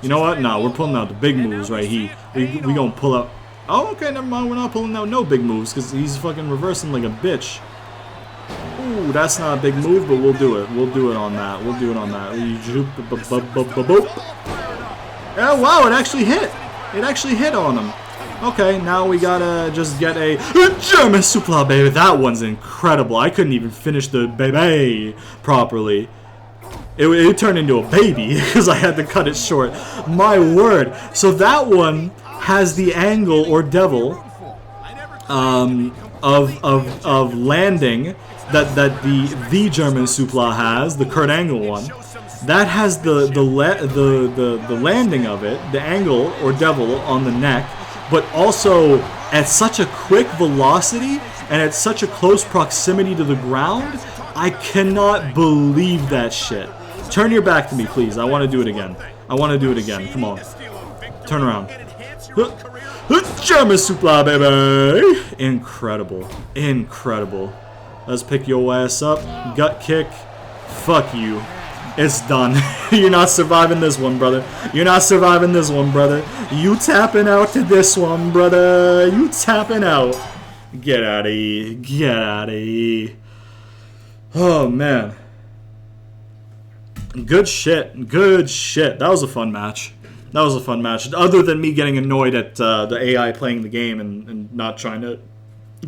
You know what? No, we're pulling out the big moves right here. We gonna pull out. Oh, okay, never mind. We're not pulling out no big moves because he's fucking reversing like a bitch. Ooh, that's not a big move, but we'll do it. We'll do it on that. We'll do it on that. Yeah, wow, it actually hit. It actually hit on him. Okay, now we gotta just get a German supla, baby. That one's incredible. I couldn't even finish the baby properly. It turned into a baby because I had to cut it short. My word. So that one has the angle or devil of landing that the German supla has, the Kurt Angle one. That has the landing of it, the angle or devil on the neck, but also at such a quick velocity and at such a close proximity to the ground. I cannot believe that shit. Turn your back to me, please. I want to do it again. I want to do it again. Come on. Turn around. German supla, baby. Incredible. Incredible. Let's pick your ass up. Gut kick. Fuck you. It's done. You're not surviving this one, brother. You're not surviving this one, brother. You tapping out to this one, brother. You tapping out. Get out of here. Get out of here. Oh, man. Good shit. Good shit. That was a fun match. That was a fun match. Other than me getting annoyed at the AI playing the game and not trying to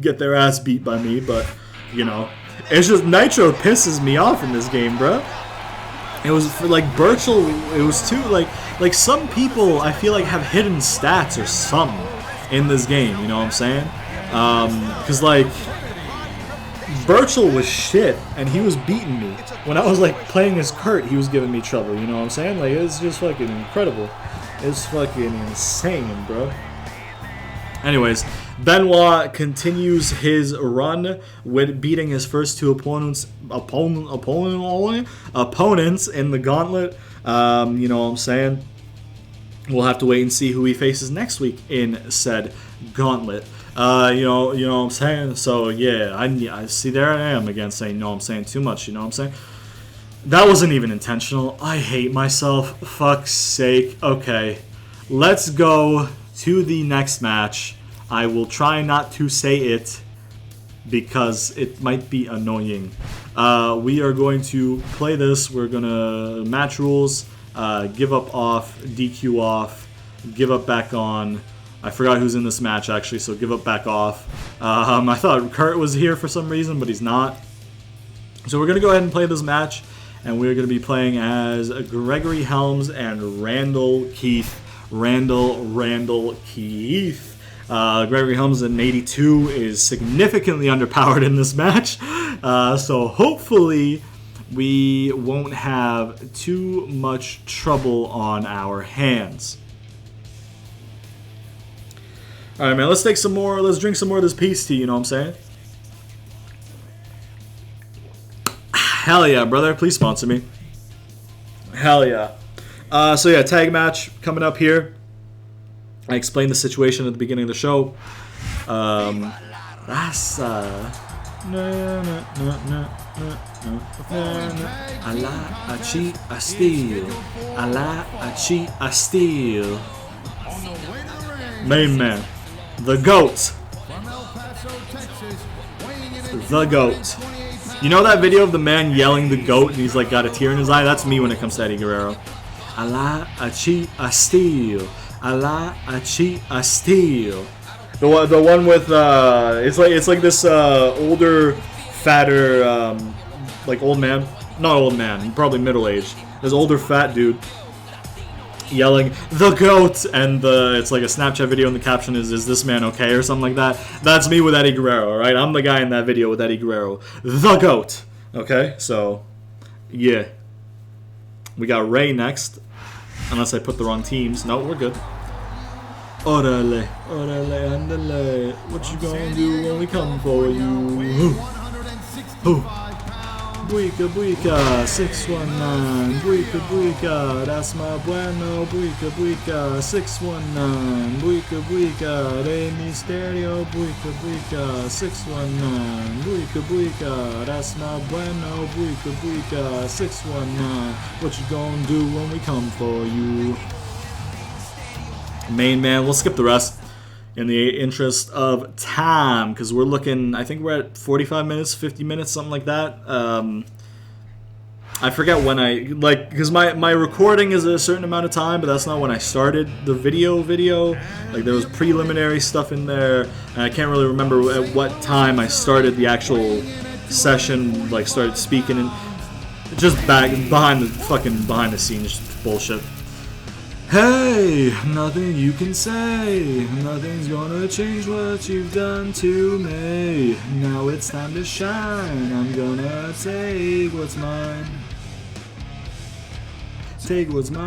get their ass beat by me, but, you know. It's just Nitro pisses me off in this game, bro. It was for like Burchell, it was too like some people I feel like have hidden stats or something in this game, you know what I'm saying? Cause like Burchell was shit and he was beating me. When I was like playing as Kurt, he was giving me trouble, you know what I'm saying? Like it's just fucking incredible. It's fucking insane, bro. Anyways, Benoit continues his run with beating his first two opponents in the gauntlet. You know what I'm saying? We'll have to wait and see who he faces next week in said gauntlet. You know what I'm saying? So yeah, I see there I am again saying no, I'm saying too much, you know what I'm saying? That wasn't even intentional. I hate myself. Fuck's sake. Okay. Let's go to the next match. I will try not to say it because it might be annoying. We are going to play this. We're going to match rules, give up off, DQ off, give up back on. I forgot who's in this match actually, so give up back off. I thought Kurt was here for some reason, but he's not. So we're going to go ahead and play this match, and we're going to be playing as Gregory Helms and Randall Keith. Randall Keith. Gregory Helms in 82 is significantly underpowered in this match, so hopefully we won't have too much trouble on our hands. Alright, man, let's take some more, let's drink some more of this peace tea, you know what I'm saying? Hell yeah, brother. Please sponsor me. Hell yeah. So yeah, tag match coming up here. I explained the situation at the beginning of the show. That's I lie, I cheat, I steal. I lie, I cheat, I steal. Main man, the GOAT. The GOAT. You know that video of the man yelling the GOAT and he's like got a tear in his eye? That's me when it comes to Eddie Guerrero. I lie, I cheat, I steal. I lie, I cheat, I steal. The one with it's like this older, fatter, like old man, not old man, probably middle aged. This older fat dude yelling the GOAT, and it's like a Snapchat video, and the caption is this man okay or something like that. That's me with Eddie Guerrero, right? I'm the guy in that video with Eddie Guerrero, the GOAT. Okay, so yeah, we got Ray next, unless I put the wrong teams. No, we're good. Orale, orale, andale. What you gonna do when we come for you? Who? Buika, buika, 619. Buika, buika, that's my bueno. Buika, buika, 619. Buika, buika, Rey Mysterio. Buika, buika, 619. Buika, buika, that's my bueno. Buika, buika, 619. What you gonna do when we come for you? Main man, we'll skip the rest in the interest of time, because we're looking, I think we're at 45 minutes, 50 minutes, something like that. I forget when because my recording is a certain amount of time, but that's not when I started the video. Like, there was preliminary stuff in there, and I can't really remember at what time I started the actual session, like started speaking, and just behind the scenes bullshit. Hey, nothing you can say, nothing's gonna change what you've done to me. Now it's time to shine, I'm gonna take what's mine. Take what's mine.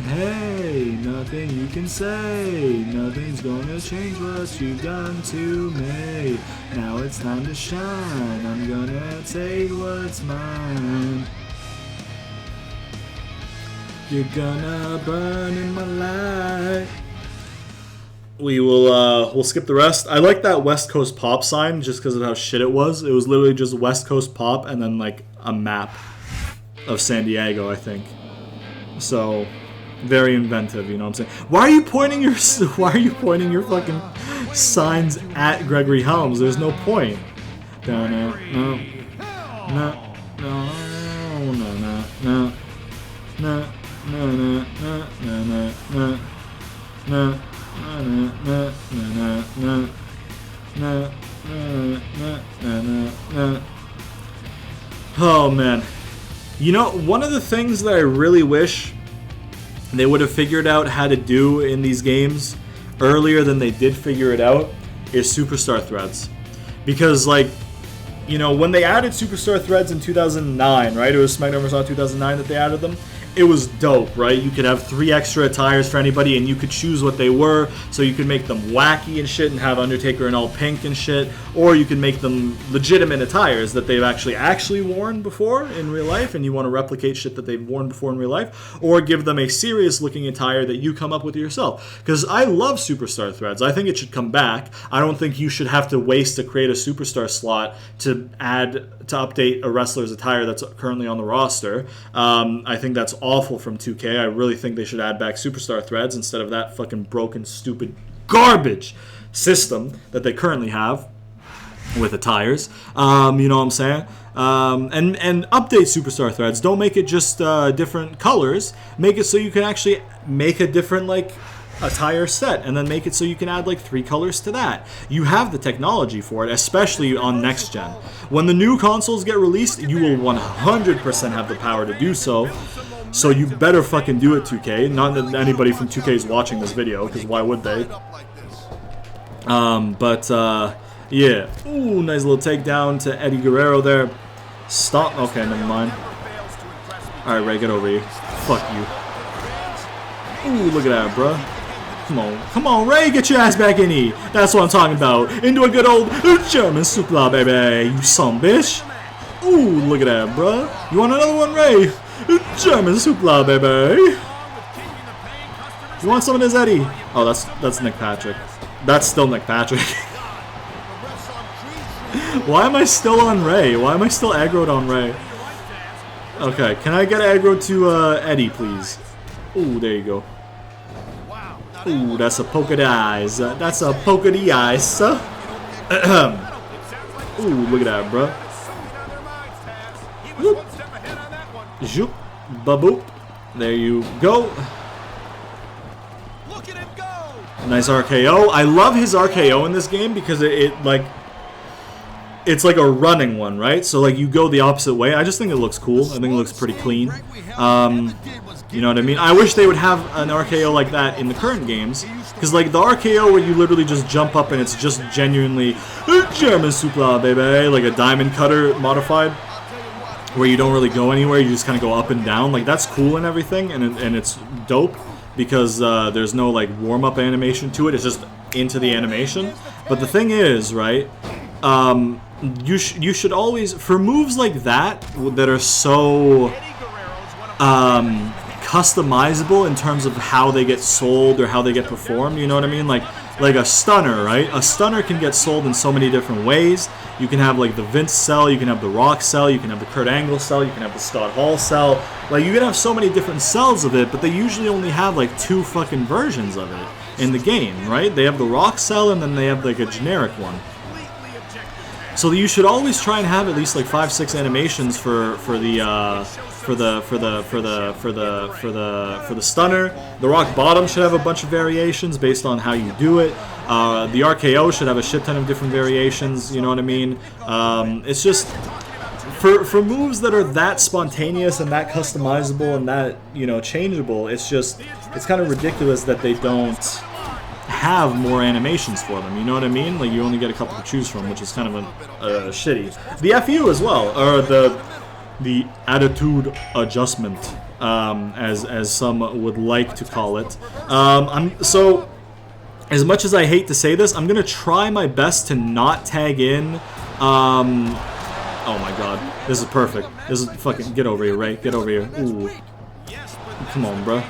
Hey, nothing you can say, nothing's gonna change what you've done to me. Now it's time to shine, I'm gonna take what's mine. You're gonna burn in my light. We'll skip the rest. I like that West Coast Pop sign just because of how shit it was. It was literally just West Coast Pop and then like a map of San Diego, I think. So very inventive, you know what I'm saying? Why are you pointing your fucking signs at Gregory Helms? There's no point. No. Oh man, you know, one of the things that I really wish they would have figured out how to do in these games earlier than they did figure it out is superstar threads. Because, like, you know, when they added superstar threads in 2009, right? It was SmackDown vs. Raw 2009 that they added them. It was dope, right? You could have 3 extra attires for anybody, and you could choose what they were, so you could make them wacky and shit and have Undertaker in all pink and shit, or you could make them legitimate attires that they've actually worn before in real life, and you want to replicate shit that they've worn before in real life, or give them a serious-looking attire that you come up with yourself. Because I love superstar threads. I think it should come back. I don't think you should have to waste to create a superstar slot to update a wrestler's attire that's currently on the roster. I think that's awful from 2K. I really think they should add back superstar threads instead of that fucking broken, stupid, garbage system that they currently have with attires. You know what I'm saying? And update superstar threads. Don't make it just different colors. Make it so you can actually make a different, like, attire set, and then make it so you can add like 3 colors to that. You have the technology for it, especially on next gen. When the new consoles get released, you will 100% have the power to do so. So you better fucking do it, 2K. Not that anybody from 2K is watching this video, because why would they? Yeah. Ooh, nice little takedown to Eddie Guerrero there. Stop. Okay, never mind. Alright, Ray, get over here. Fuck you. Ooh, look at that, bruh. Come on, Ray, get your ass back in here. That's what I'm talking about. Into a good old German supla, baby. You son bitch. Ooh, look at that, bruh. You want another one, Ray? German supla, baby. You want some of this, Eddie? Oh, that's Nick Patrick. That's still Nick Patrick. Why am I still on Ray? Why am I still aggroed on Ray? Okay, can I get aggro to Eddie, please? Ooh, there you go. Ooh, that's a poke of the eyes. That's a poke of the eyes. Ooh, look at that, bro. Whoop. Zoop. Ba-boop. There you go. Nice RKO. I love his RKO in this game because it's like a running one, right? So like you go the opposite way. I just think it looks cool. I think it looks pretty clean. You know what I mean? I wish they would have an RKO like that in the current games. Because like the RKO where you literally just jump up and it's just genuinely German supla, baby. Like a diamond cutter modified. Where you don't really go anywhere. You just kind of go up and down. Like that's cool and everything. And it's dope. Because there's no like warm-up animation to it. It's just into the animation. But the thing is, right? You should always, for moves like that are so customizable in terms of how they get sold or how they get performed, you know what I mean? Like a stunner, right? A stunner can get sold in so many different ways. You can have like the Vince sell, you can have the Rock sell, you can have the Kurt Angle sell, you can have the Scott Hall sell. Like you can have so many different sells of it, but they usually only have like 2 fucking versions of it in the game, right? They have the Rock sell and then they have like a generic one. So you should always try and have at least like 5-6 animations for the stunner. The rock bottom should have a bunch of variations based on how you do it. The RKO should have a shit ton of different variations. You know what I mean? It's just for moves that are that spontaneous and that customizable and that changeable. It's kind of ridiculous that they don't have more animations for them, you know what I mean? Like you only get a couple to choose from, which is kind of shitty. The FU as well, or the attitude adjustment, as some would like to call it. So as much as I hate to say this, I'm gonna try my best to not tag in. Oh my god, this is perfect. This is fucking, get over here, Ray. Get over here. Ooh, come on, bro.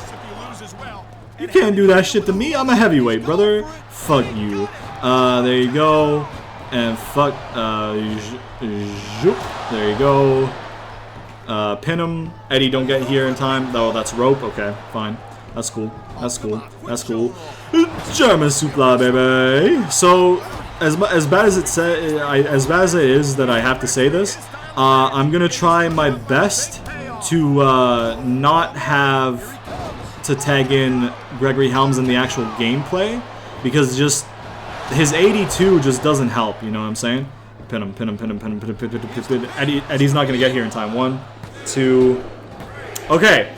You can't do that shit to me. I'm a heavyweight, brother. Fuck you. There you go. And fuck. Zoop. There you go. Pin him. Eddie, don't get here in time. Oh, that's rope. Okay, fine. That's cool. That's cool. That's cool. German supla, baby. So, as bad as it is that I have to say this, I'm gonna try my best to not have to tag in Gregory Helms in the actual gameplay, because just his 82 just doesn't help, you know what I'm saying? Pin him, pin him, pin him, pin him, pin him, pin him, pin him, pin him. Eddie's not gonna get here in time. 1, 2. Okay,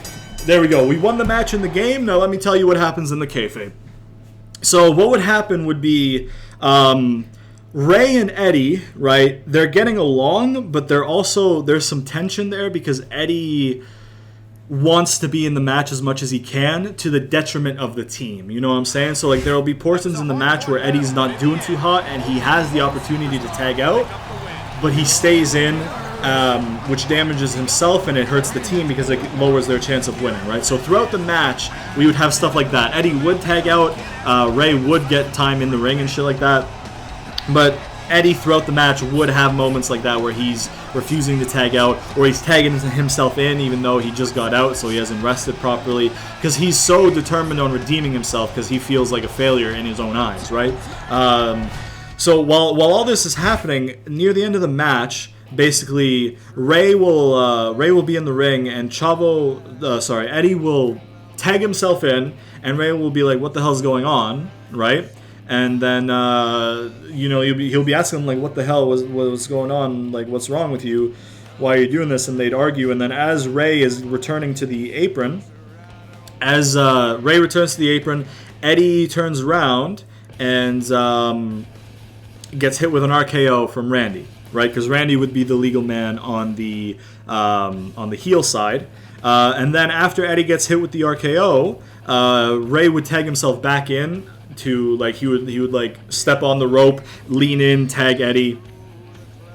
there we go. We won the match in the game. Now let me tell you what happens in the kayfabe. So what would happen would be Ray and Eddie, right? They're getting along, but there's some tension there because Eddie wants to be in the match as much as he can to the detriment of the team. You know what I'm saying? So like there will be portions in the match where Eddie's not doing too hot and he has the opportunity to tag out, but he stays in, which damages himself and it hurts the team because it lowers their chance of winning, right? So throughout the match, we would have stuff like that. Eddie would tag out, Ray would get time in the ring and shit like that, but Eddie throughout the match would have moments like that where he's refusing to tag out, or he's tagging himself in even though he just got out, so he hasn't rested properly, because he's so determined on redeeming himself because he feels like a failure in his own eyes, right? So while all this is happening, near the end of the match, basically Ray will be in the ring and Eddie will tag himself in, and Ray will be like, "What the hell's going on?" Right? And then, he'll be asking him, like, what the hell was going on? Like, what's wrong with you? Why are you doing this? And they'd argue. And then as Ray is returning to the apron, Eddie turns around and gets hit with an RKO from Randy, right? Because Randy would be the legal man on the heel side. And then after Eddie gets hit with the RKO, Ray would tag himself back in to, like, he would like step on the rope, lean in, tag Eddie.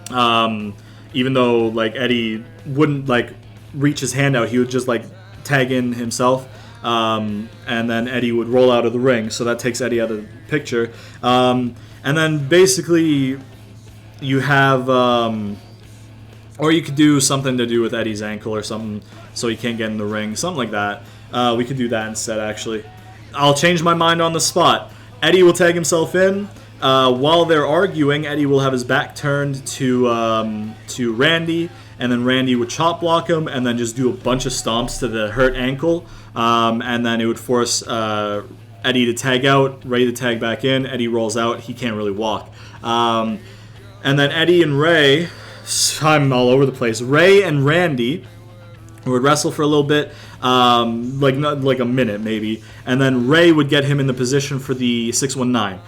Even though, like, Eddie wouldn't, like, reach his hand out, he would just, like, tag in himself. And then Eddie would roll out of the ring, so that takes Eddie out of the picture. And then basically you have, or you could do something to do with Eddie's ankle or something, so he can't get in the ring, something like that. We could do that instead, actually. I'll change my mind on the spot. Eddie will tag himself in. While they're arguing, Eddie will have his back turned to Randy, and then Randy would chop block him, and then just do a bunch of stomps to the hurt ankle, and then it would force Eddie to tag out, Ray to tag back in. Eddie rolls out, he can't really walk. And then Eddie and Ray, I'm all over the place, Ray and Randy would wrestle for a little bit, like a minute maybe, and then Ray would get him in the position for the 619.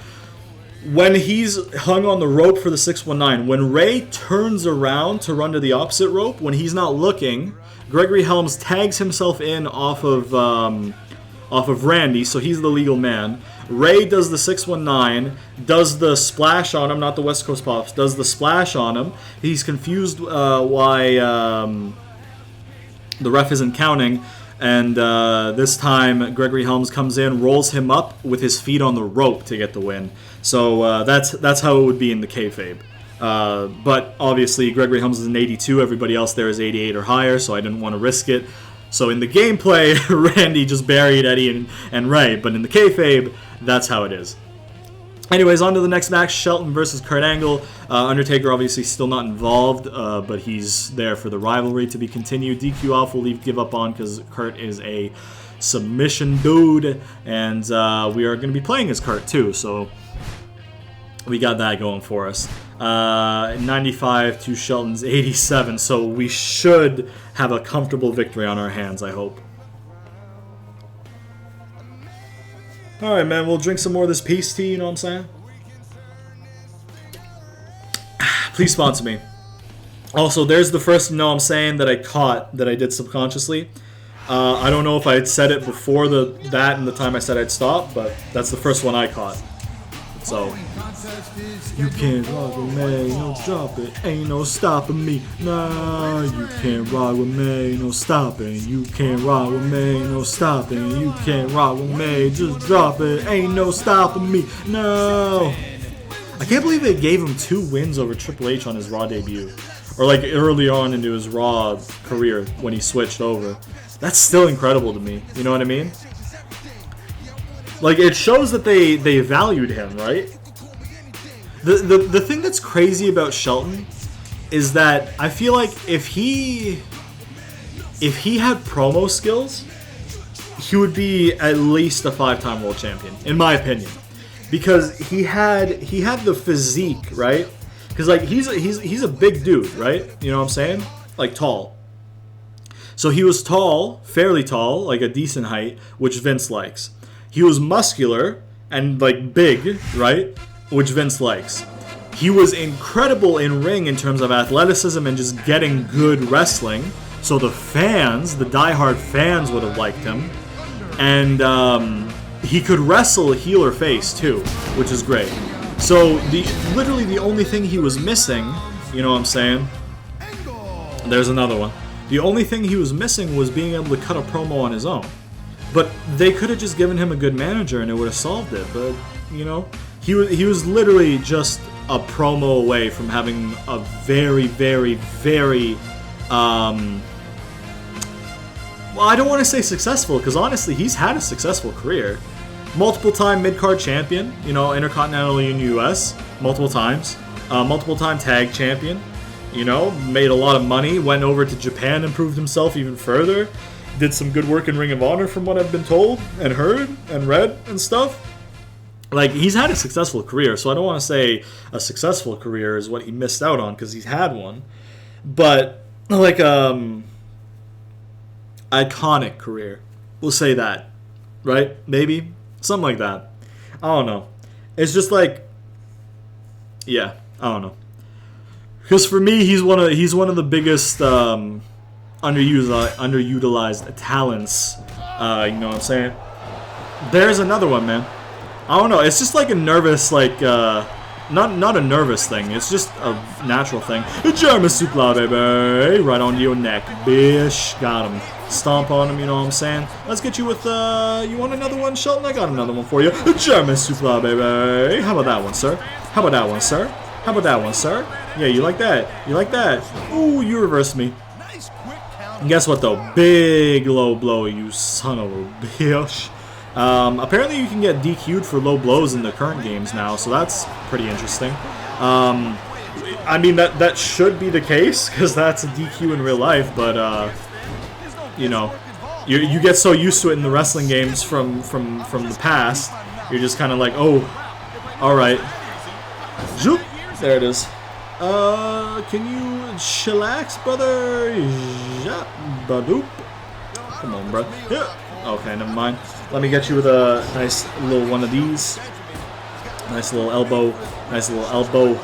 When he's hung on the rope for the 619, when Ray turns around to run to the opposite rope, when he's not looking, Gregory Helms tags himself in off of Randy, so he's the legal man. Ray does the 619, does the splash on him, not the West Coast Pops, does the splash on him. He's confused why the ref isn't counting, and this time Gregory Helms comes in, rolls him up with his feet on the rope to get the win. So that's how it would be in the kayfabe. But obviously Gregory Helms is an 82, everybody else there is 88 or higher, so I didn't want to risk it. So in the gameplay, Randy just buried Eddie and Ray, but in the kayfabe, that's how it is. Anyways, on to the next match, Shelton versus Kurt Angle. Undertaker obviously still not involved, but he's there for the rivalry to be continued. DQ off will give up on because Kurt is a submission dude, and we are going to be playing as Kurt too, so we got that going for us. 95 to Shelton's 87, so we should have a comfortable victory on our hands, I hope. Alright, man, we'll drink some more of this peace tea, you know what I'm saying? Please sponsor me. Also, there's the first know I'm saying that I caught that I did subconsciously. I don't know if I had said it before that and the time I said I'd stop, but that's the first one I caught. So, you can't rock with me, no drop it, ain't no stopping me. Nah, you can't rock with me, no stopping. You can't rock with me, no stopping. You can't rock with me, just drop it, ain't no stopping me. No. I can't believe they gave him 2 wins over Triple H on his Raw debut. Or like early on into his Raw career when he switched over. That's still incredible to me, you know what I mean? Like, it shows that they valued him, right? The thing that's crazy about Shelton is that I feel like if he had promo skills, he would be at least a 5-time world champion, in my opinion. Because he had the physique, right? Because like he's a big dude, right? You know what I'm saying? Like tall. So he was tall, fairly tall, like a decent height, which Vince likes. He was muscular and like big, right? Which Vince likes. He was incredible in ring in terms of athleticism and just getting good wrestling. So the fans, the diehard fans, would have liked him. And he could wrestle heel or face too, which is great. So literally the only thing he was missing, you know what I'm saying? There's another one. The only thing he was missing was being able to cut a promo on his own. But they could have just given him a good manager and it would have solved it. But, you know, he was literally just a promo away from having a very, very, very, well, I don't want to say successful, because honestly, he's had a successful career. Multiple-time mid-card champion, you know, Intercontinental in US, multiple times. Multiple-time tag champion, you know, made a lot of money, went over to Japan and proved himself even further. Did some good work in Ring of Honor from what I've been told and heard and read and stuff. Like, he's had a successful career, so I don't want to say a successful career is what he missed out on, because he's had one. But, like, iconic career. We'll say that. Right? Maybe? Something like that. I don't know. It's just like, yeah, I don't know. Because for me, he's one of the biggest underutilized talents. You know what I'm saying? There's another one, man. I don't know. It's just like a nervous, like, not a nervous thing. It's just a natural thing. German suplex, baby. Right onto your neck. Bish. Got him. Stomp on him, you know what I'm saying? Let's get you with, you want another one, Shelton? I got another one for you. German suplex, baby. How about that one, sir? How about that one, sir? How about that one, sir? Yeah, you like that? You like that? Ooh, you reversed me. And guess what, though? Big low blow, you son of a bitch. Apparently you can get DQ'd for low blows in the current games now, so that's pretty interesting. I mean, that should be the case, because that's a DQ in real life, but, you know, you get so used to it in the wrestling games from the past, you're just kind of like, oh, alright. Zoop! There it is. Can you chillax, brother? Yeah, badoop. Come on, bro. Yeah. Okay, never mind. Let me get you with a nice little one of these. Nice little elbow. Nice little elbow.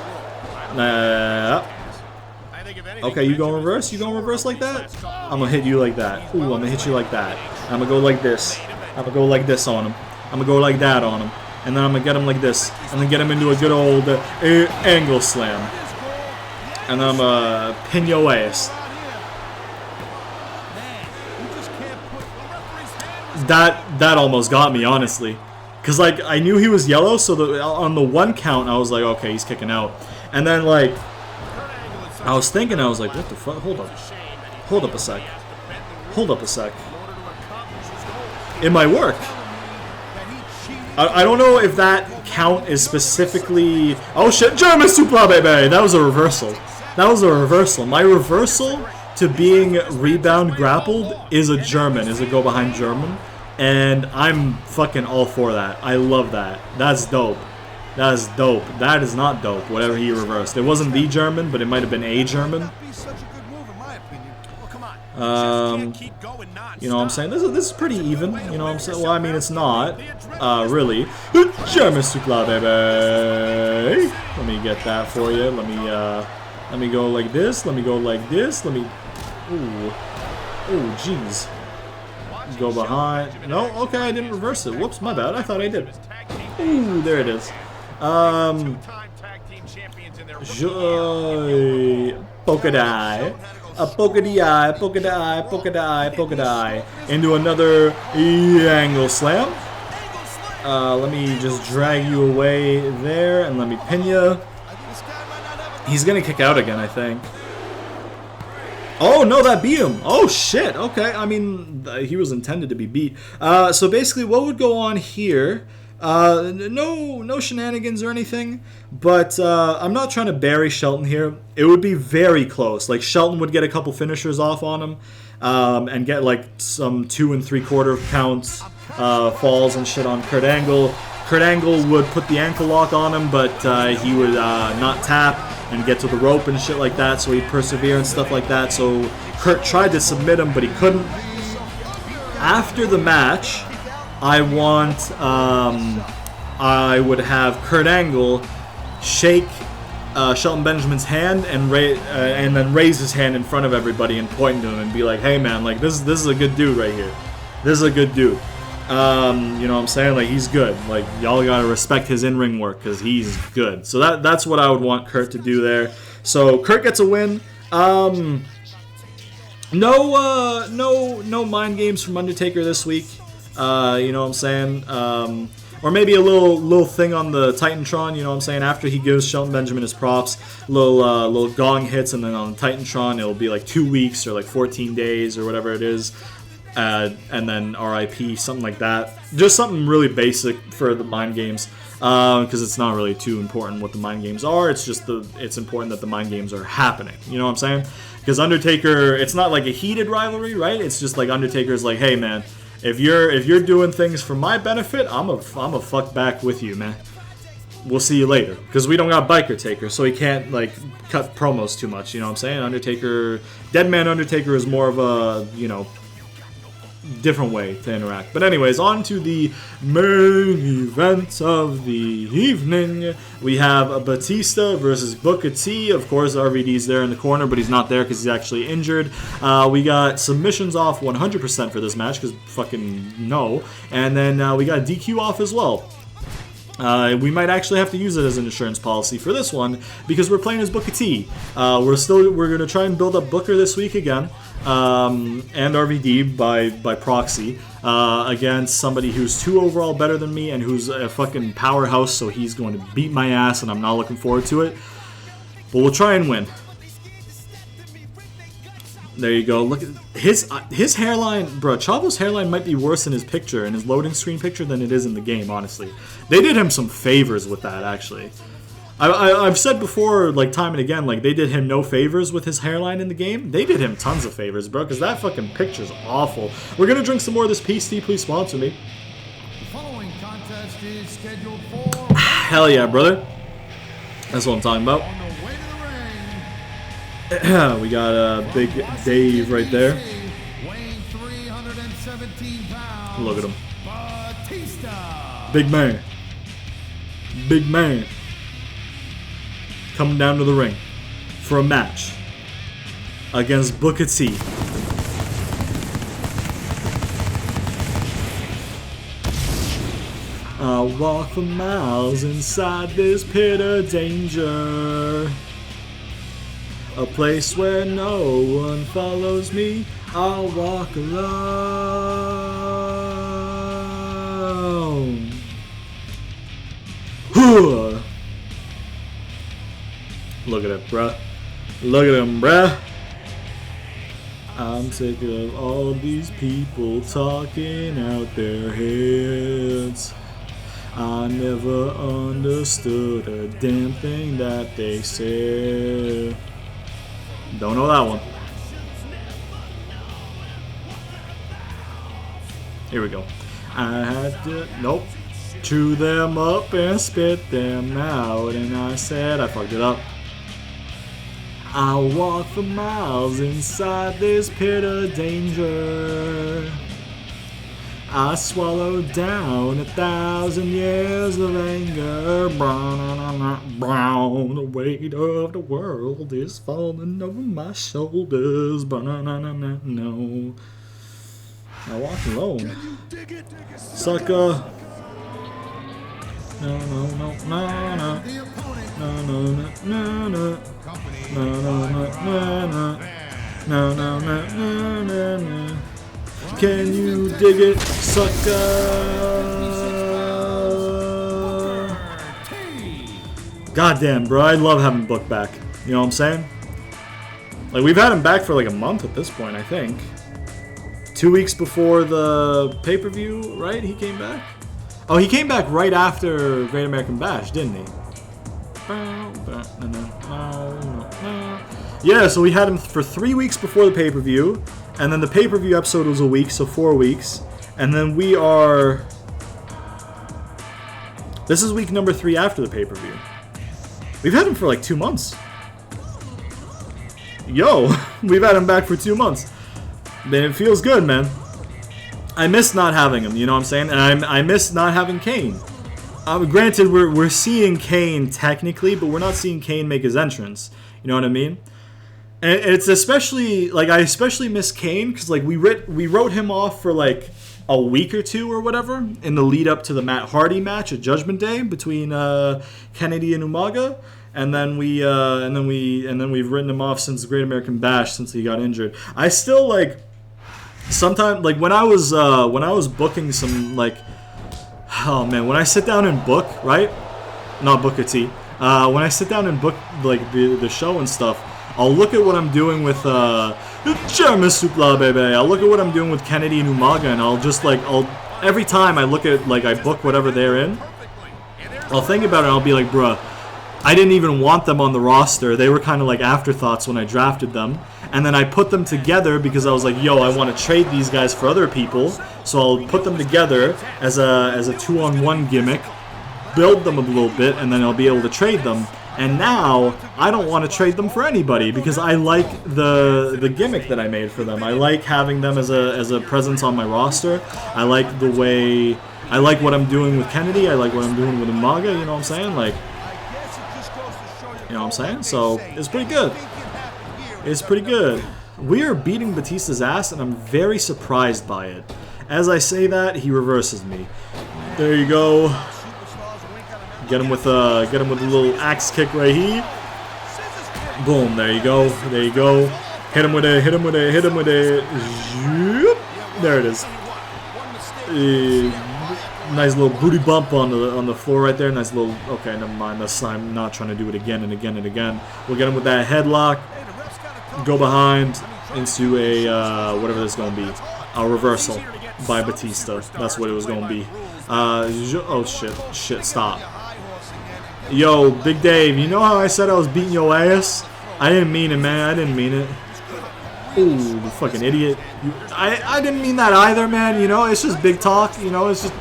Okay, you going reverse? You going reverse like that? I'm gonna hit you like that. Ooh, I'm gonna hit you like that. I'm gonna go like this. I'm gonna go like this on him. I'm gonna go like that on him. And then I'm gonna get him like this. And then get him into a good old angle slam. And then I'm gonna pin your ass. That almost got me, honestly. Because, like, I knew he was yellow, so on the one count, I was like, okay, he's kicking out. And then, like, I was thinking, I was like, what the fuck? Hold up. Hold up a sec. Hold up a sec. It might work. I don't know if that count is specifically... Oh, shit. German suplex, baby! That was a reversal. That was a reversal. My reversal to being rebound grappled is a German. Is a go behind German. And I'm fucking all for that. I love that. That's dope. That is dope. That is not dope, whatever he reversed. It wasn't the German, but it might have been a German. You know what I'm saying? This is pretty even. You know what I'm saying? Well, I mean, it's not. Really. German suplex, baby. Let me get that for you. Let me go like this. Let me go like this. Let me... Ooh. Ooh, jeez. Go behind. No, okay, I didn't reverse it. Whoops, my bad. I thought I did. Ooh, there it is. Joy. Polka die. A polka die, polka die, polka die, polka die. Into another angle slam. Let me just drag you away there and let me pin you. He's gonna kick out again, I think. Oh, no, that beat him. Oh, shit. Okay, I mean, he was intended to be beat. So basically, what would go on here... no shenanigans or anything, but I'm not trying to bury Shelton here. It would be very close. Like, Shelton would get a couple finishers off on him, and get like some 2 3/4 counts, falls and shit on Kurt Angle. Kurt Angle would put the ankle lock on him, but he would not tap and get to the rope and shit like that, so he'd persevere and stuff like that. So Kurt tried to submit him, but he couldn't. After the match, I would have Kurt Angle shake Shelton Benjamin's hand and then raise his hand in front of everybody and point to him and be like, "Hey man, like this is a good dude right here. This is a good dude. You know what I'm saying? Like he's good. Like y'all gotta respect his in-ring work because he's good." So that's what I would want Kurt to do there. So Kurt gets a win. No mind games from Undertaker this week. You know what I'm saying? Or maybe a little thing on the Titantron, you know what I'm saying? After he gives Shelton Benjamin his props, little gong hits, and then on the Titantron it'll be like 2 weeks or like 14 days or whatever it is, and then RIP, something like that. Just something really basic for the mind games, because it's not really too important what the mind games are. It's just it's important that the mind games are happening. You know what I'm saying? Because Undertaker, it's not like a heated rivalry, right? It's just like Undertaker's like, "Hey man, If you're doing things for my benefit, I'm a fuck back with you, man. We'll see you later." Because we don't got Biker Taker, so he can't like cut promos too much. You know what I'm saying? Undertaker, Deadman Undertaker is more of a different way to interact. But anyways, on to the main event of the evening. We have Batista versus Booker T. Of course, RVD's there in the corner, but he's not there because he's actually injured. We got submissions off 100% for this match, because fucking no. And then we got DQ off as well. We might actually have to use it as an insurance policy for this one, because we're playing as Booker T. We're gonna try and build up Booker this week again, and RVD by proxy, against somebody who's 2 overall better than me and who's a fucking powerhouse. So he's going to beat my ass, and I'm not looking forward to it. But we'll try and win. There you go. Look at his hairline, bro. Chavo's hairline might be worse in his picture, in his loading screen picture, than it is in the game. Honestly, they did him some favors with that. Actually, I've said before, like time and again, like they did him no favors with his hairline in the game. They did him tons of favors, bro. Because that fucking picture's awful. We're gonna drink some more of this PC. Please sponsor me. The following contest is scheduled for. Hell yeah, brother. That's what I'm talking about. We got Big Dave right there. Look at him. Big man. Big man. Coming down to the ring for a match against Booker T. I'll walk for miles inside this pit of danger. A place where no one follows me. I'll walk alone. Look at it, bruh. Look at him, bruh. I'm sick of all these people talking out their heads. I never understood a damn thing that they said. Don't know that one. Here we go. I had to, nope. Chew them up and spit them out. And I said, I fucked it up. I'll walk for miles inside this pit of danger. I swallowed down 1,000 years of anger. Brown, the weight of the world is falling over my shoulders. No, I walk alone, sucker. No, no, no, no, no, no, no, no, no, no, no, no, no, no. Can you dig it, sucker? Goddamn, bro, I love having Book back. You know what I'm saying? Like, we've had him back for like a month at this point, I think. 2 weeks before the pay-per-view, right? He came back? Oh, he came back right after Great American Bash, didn't he? Yeah, so we had him for 3 weeks before the pay-per-view. And then the pay-per-view episode was a week, so 4 weeks. And then we are... This is week number 3 after the pay-per-view. We've had him for like 2 months. Yo, we've had him back for 2 months. Man, it feels good, man. I miss not having him, you know what I'm saying? And I miss not having Kane. Granted, we're seeing Kane technically, but we're not seeing Kane make his entrance. You know what I mean? And it's especially, like, I especially miss Kane because, like, we wrote him off for, like, a week or 2 or whatever in the lead up to the Matt Hardy match at Judgment Day between Kennedy and Umaga, and then we've written him off since the Great American Bash since he got injured. I still, like, sometimes, like, when I was booking some, like, oh man, when I sit down and book, right? Not Booker T. When I sit down and book, like, the show and stuff, I'll look at what I'm doing with German Supla, baby. I'll look at what I'm doing with Kennedy and Umaga, and I'll just, like, every time I look at, like, I book whatever they're in, I'll think about it and I'll be like, bruh, I didn't even want them on the roster. They were kind of like afterthoughts when I drafted them. And then I put them together because I was like, yo, I want to trade these guys for other people. So I'll put them together as a 2-on-1 gimmick, build them a little bit, and then I'll be able to trade them. And now, I don't want to trade them for anybody because I like the gimmick that I made for them. I like having them as a presence on my roster. I like the way... I like what I'm doing with Kennedy. I like what I'm doing with Umaga, you know what I'm saying? Like, you know what I'm saying? So, it's pretty good. It's pretty good. We are beating Batista's ass, and I'm very surprised by it. As I say that, he reverses me. There you go. Get him with a little axe kick right here. Boom, there you go. There you go. Hit him with it, hit him with it, hit him with it. There it is. Nice little booty bump on the floor right there. Nice little... Okay, never mind. I'm not trying to do it again and again and again. We'll get him with that headlock. Go behind into a... whatever this is going to be. A reversal by Batista. That's what it was going to be. Oh, shit. Shit, stop. Yo, Big Dave, you know how I said I was beating your ass? I didn't mean it, man. I didn't mean it. Ooh, you fucking idiot. I didn't mean that either, man. You know, it's just big talk. You know, it's just...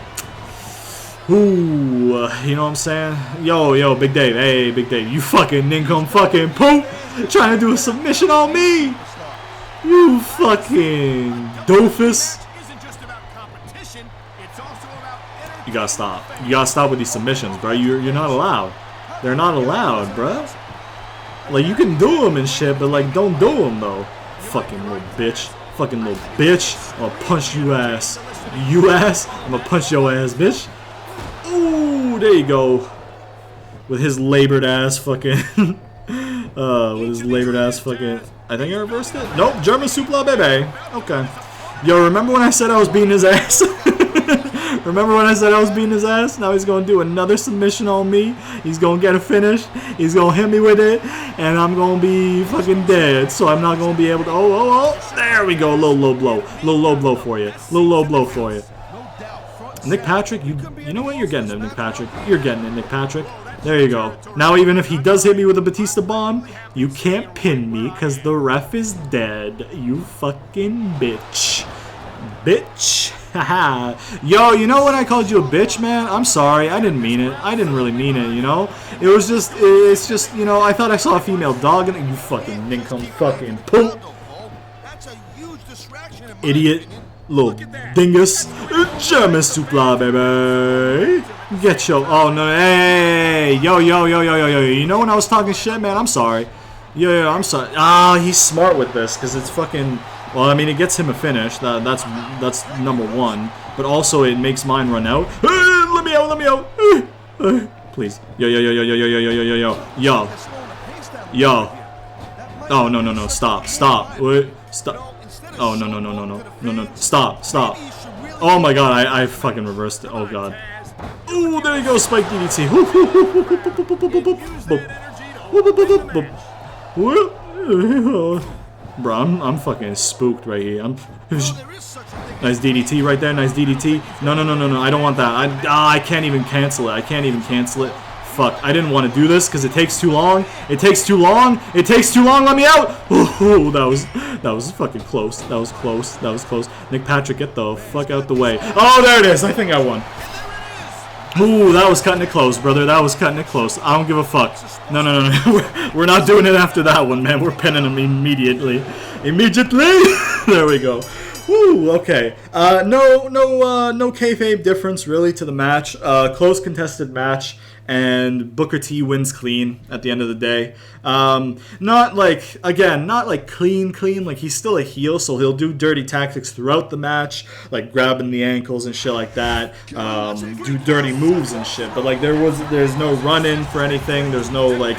Ooh, you know what I'm saying? Yo, Big Dave. Hey, Big Dave, you fucking nincompoop fucking poop. Trying to do a submission on me. You fucking doofus. You gotta stop. You gotta stop with these submissions, bro. You're not allowed. They're not allowed, bro. Like, you can do them and shit, but, like, don't do them, though. Fucking little bitch. Fucking little bitch. I'm gonna punch you ass. You ass. I'm gonna punch your ass, bitch. Ooh, there you go. With his labored ass fucking... with his labored ass fucking... I think I reversed it? Nope, German suplex, baby. Okay. Yo, remember when I said I was beating his ass? Remember when I said I was beating his ass? Now he's going to do another submission on me. He's going to get a finish. He's going to hit me with it. And I'm going to be fucking dead. So I'm not going to be able to... Oh. There we go. Little low blow. Little low blow for you. Little low blow for you. Nick Patrick, you know what? You're getting it, Nick Patrick. You're getting it, Nick Patrick. There you go. Now even if he does hit me with a Batista bomb, you can't pin me because the ref is dead. You fucking bitch. Bitch. Haha. Yo, you know when I called you a bitch, man? I'm sorry. I didn't mean it. I didn't really mean it, you know? It was just, it's just, you know, I thought I saw a female dog in it. You fucking nincompoop fucking poop. Idiot. Little dingus. German suplex, baby. Get your... Oh, no. Hey. Yo. You know when I was talking shit, man? I'm sorry. Yo, I'm sorry. Ah, he's smart with this because it's fucking... Well, I mean, it gets him a finish. That's number one. But also, it makes mine run out. Let me out. Please. Yo. Oh, no. Stop. Wait. Stop. Oh, no. Stop. Oh, my God. I fucking reversed it. Oh, God. Ooh, there you go. Spike DDT. Bro, I'm fucking spooked right here. Nice DDT right there. Nice DDT. No. I don't want that. I can't even cancel it. Fuck. I didn't want to do this because it takes too long. It takes too long. Let me out. Ooh, that was fucking close. That was close. Nick Patrick, get the fuck out the way. Oh, there it is. I think I won. Ooh, that was cutting it close, brother. That was cutting it close. I don't give a fuck. No. We're not doing it after that one, man. We're pinning him immediately. There we go. Woo, okay. No kayfabe difference, really, to the match. Close contested match. And Booker T wins clean at the end of the day. Not like clean. Like, he's still a heel, so he'll do dirty tactics throughout the match, like grabbing the ankles and shit like that. Do dirty moves and shit. But like, there's no run-in for anything. There's no like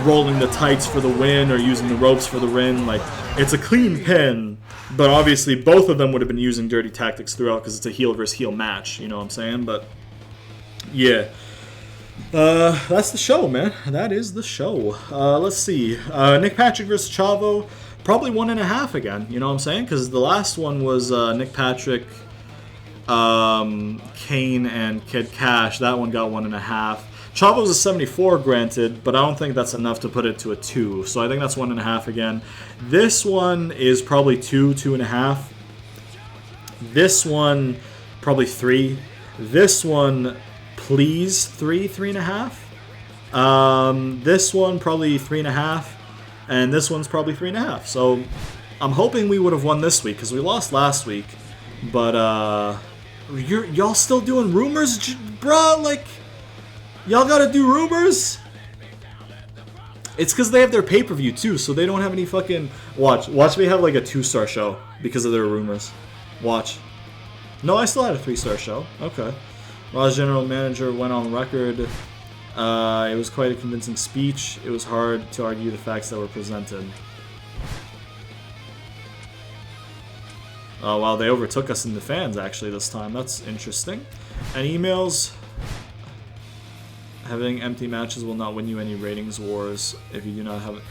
rolling the tights for the win or using the ropes for the win. Like, it's a clean pin. But obviously, both of them would have been using dirty tactics throughout because it's a heel versus heel match. You know what I'm saying? But yeah. That's the show, man. That is the show. Let's see. Nick Patrick versus Chavo. Probably 1.5 again. You know what I'm saying? Because the last one was Nick Patrick, Kane, and Kid Cash. That one got 1.5. Chavo's a 74, granted, but I don't think that's enough to put it to a 2. So I think that's 1.5 again. This one is probably 2.5. This one, probably 3. This one... Please, 3.5. This one probably 3.5, and this one's probably 3.5. So I'm hoping we would have won this week because we lost last week. But y'all still doing rumors, bruh? Like, y'all gotta do rumors? It's because they have their pay-per-view too, so they don't have any fucking... Watch me have like a 2-star show because of their rumors. Watch. No, I still had a 3-star show. Okay. Raw's general manager went on record. It was quite a convincing speech. It was hard to argue the facts that were presented. Oh, wow, they overtook us in the fans, actually, this time. That's interesting. And emails. Having empty matches will not win you any ratings wars if you do not have it.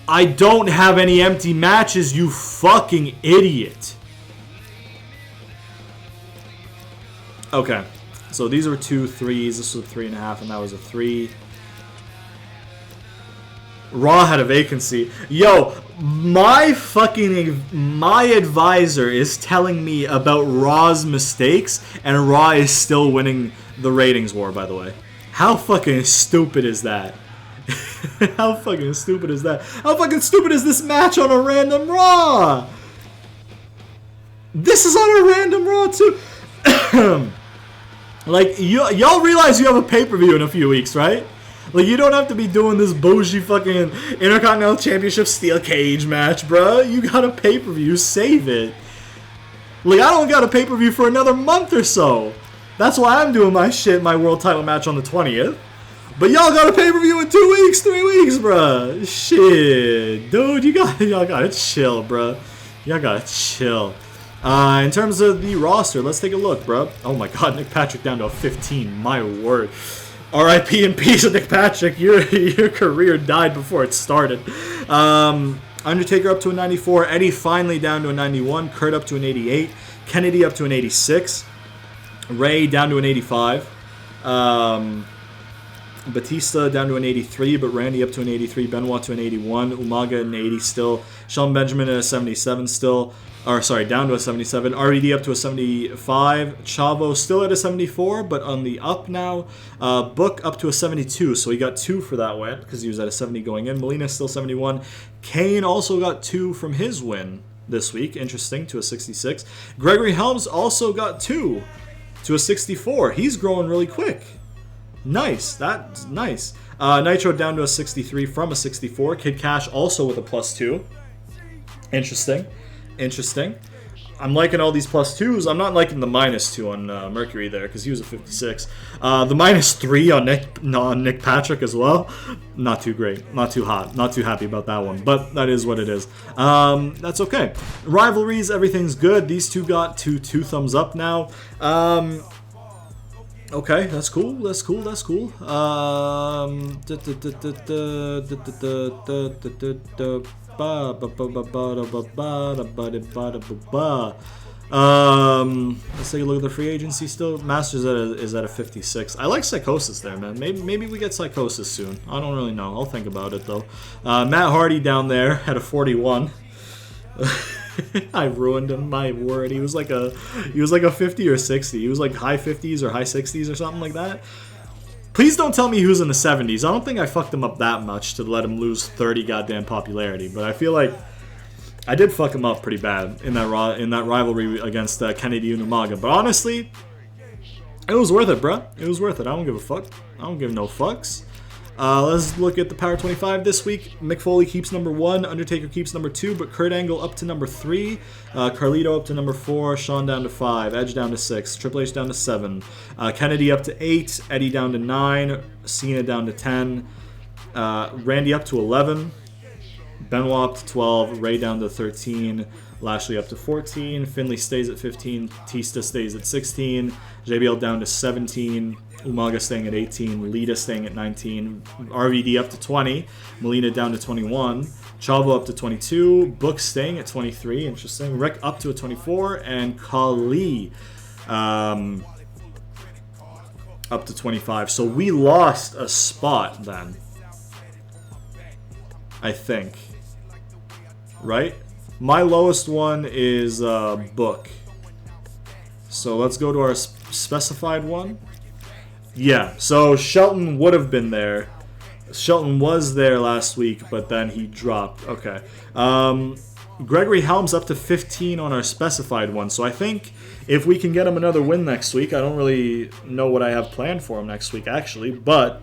I don't have any empty matches, you fucking idiot. Okay. So these were 2 3s. This was a 3.5, and that was a 3. Raw had a vacancy. Yo, my advisor is telling me about Raw's mistakes, and Raw is still winning the ratings war, by the way. How fucking stupid is that? How fucking stupid is that? How fucking stupid is this match on a random Raw? This is on a random Raw, too. Like, y'all realize you have a pay-per-view in a few weeks, right? Like, you don't have to be doing this bougie fucking Intercontinental Championship Steel Cage match, bruh. You got a pay-per-view, save it. Like, I don't got a pay-per-view for another month or so. That's why I'm doing my shit, my world title match on the 20th. But y'all got a pay-per-view in 2 weeks, 3 weeks, bruh. Shit. Dude, y'all gotta chill, bruh. Y'all gotta chill. In terms of the roster, let's take a look, bro. Oh my god, Nick Patrick down to a 15. My word. R.I.P. and peace of Nick Patrick. Your career died before it started. Undertaker up to a 94. Eddie finally down to a 91. Kurt up to an 88. Kennedy up to an 86. Ray down to an 85. Batista down to an 83, but Randy up to an 83. Benoit to an 81. Umaga an 80 still. Shelton Benjamin at a 77 still. Or, sorry, down to a 77. RED up to a 75. Chavo still at a 74, but on the up now. Book up to a 72, so he got 2 for that win, because he was at a 70 going in. Molina still 71. Kane also got 2 from his win this week. Interesting, to a 66. Gregory Helms also got 2 to a 64. He's growing really quick. Nice. That's nice. Nitro down to a 63 from a 64. Kid Cash also with a +2. Interesting. I'm liking all these +2s. I'm not liking the -2 on Mercury there because he was a 56. The -3 on Nick Patrick as well. Not too great. Not too hot. Not too happy about that one. But that is what it is. That's okay. Rivalries, everything's good. These two got 2 thumbs up now. Okay, that's cool. That's cool. Let's take a look at the free agency still. Masters is at a 56. I like Psychosis there, man. Maybe we get Psychosis soon. I don't really know. I'll think about it though. Matt Hardy down there at a 41. I ruined him. My word, he was like a 50 or 60. He was like high 50s or high 60s or something like that. Please don't tell me he was in the 70s. I don't think I fucked him up that much to let him lose 30 goddamn popularity. But I feel like I did fuck him up pretty bad in that rivalry against Kennedy and Umaga. But honestly, it was worth it, bruh. It was worth it. I don't give a fuck. I don't give no fucks. Let's look at the Power 25 this week. Mick Foley keeps number 1. Undertaker keeps number 2, but Kurt Angle up to number 3. Carlito up to number 4. Shawn down to 5. Edge down to 6. Triple H down to 7. Kennedy up to 8. Eddie down to 9. Cena down to 10. Randy up to 11. Benoit up to 12. Ray down to 13. Lashley up to 14. Finlay stays at 15. Batista stays at 16. JBL down to 17. Umaga staying at 18, Lita staying at 19, RVD up to 20, Molina down to 21, Chavo up to 22, Book staying at 23, interesting, Rick up to a 24, and Kali up to 25. So we lost a spot then, I think, right? My lowest one is Book. So let's go to our specified one. Yeah, so Shelton would have been there. Shelton was there last week, but then he dropped. Okay. Gregory Helms up to 15 on our specified one. So I think if we can get him another win next week, I don't really know what I have planned for him next week, actually. But,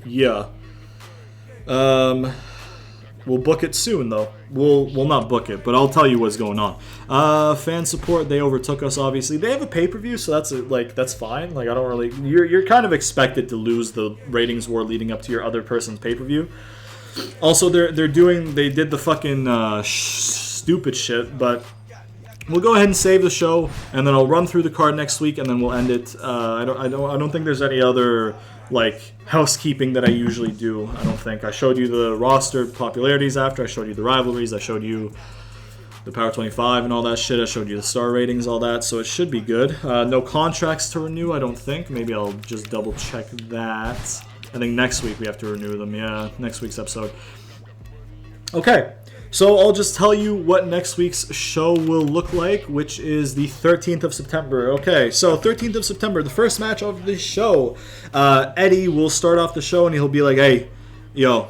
yeah. We'll book it soon, though. We'll not book it, but I'll tell you what's going on. Fan support, they overtook us, obviously. They have a pay-per-view, so that's fine. Like, I don't really... You're kind of expected to lose the ratings war leading up to your other person's pay-per-view. Also, they did the fucking stupid shit, but we'll go ahead and save the show, and then I'll run through the card next week, and then we'll end it. I don't think there's any other like housekeeping that I usually do. I don't think. I showed you the roster popularities after. I showed you the rivalries. I showed you the Power 25 and all that shit. I showed you the star ratings, all that. So it should be good. No contracts to renew, I don't think. Maybe I'll just double check that. I think next week we have to renew them. Yeah, next week's episode. Okay. So I'll just tell you what next week's show will look like, which is the 13th of September. Okay, so 13th of September, the first match of the show. Eddie will start off the show and he'll be like, hey, yo,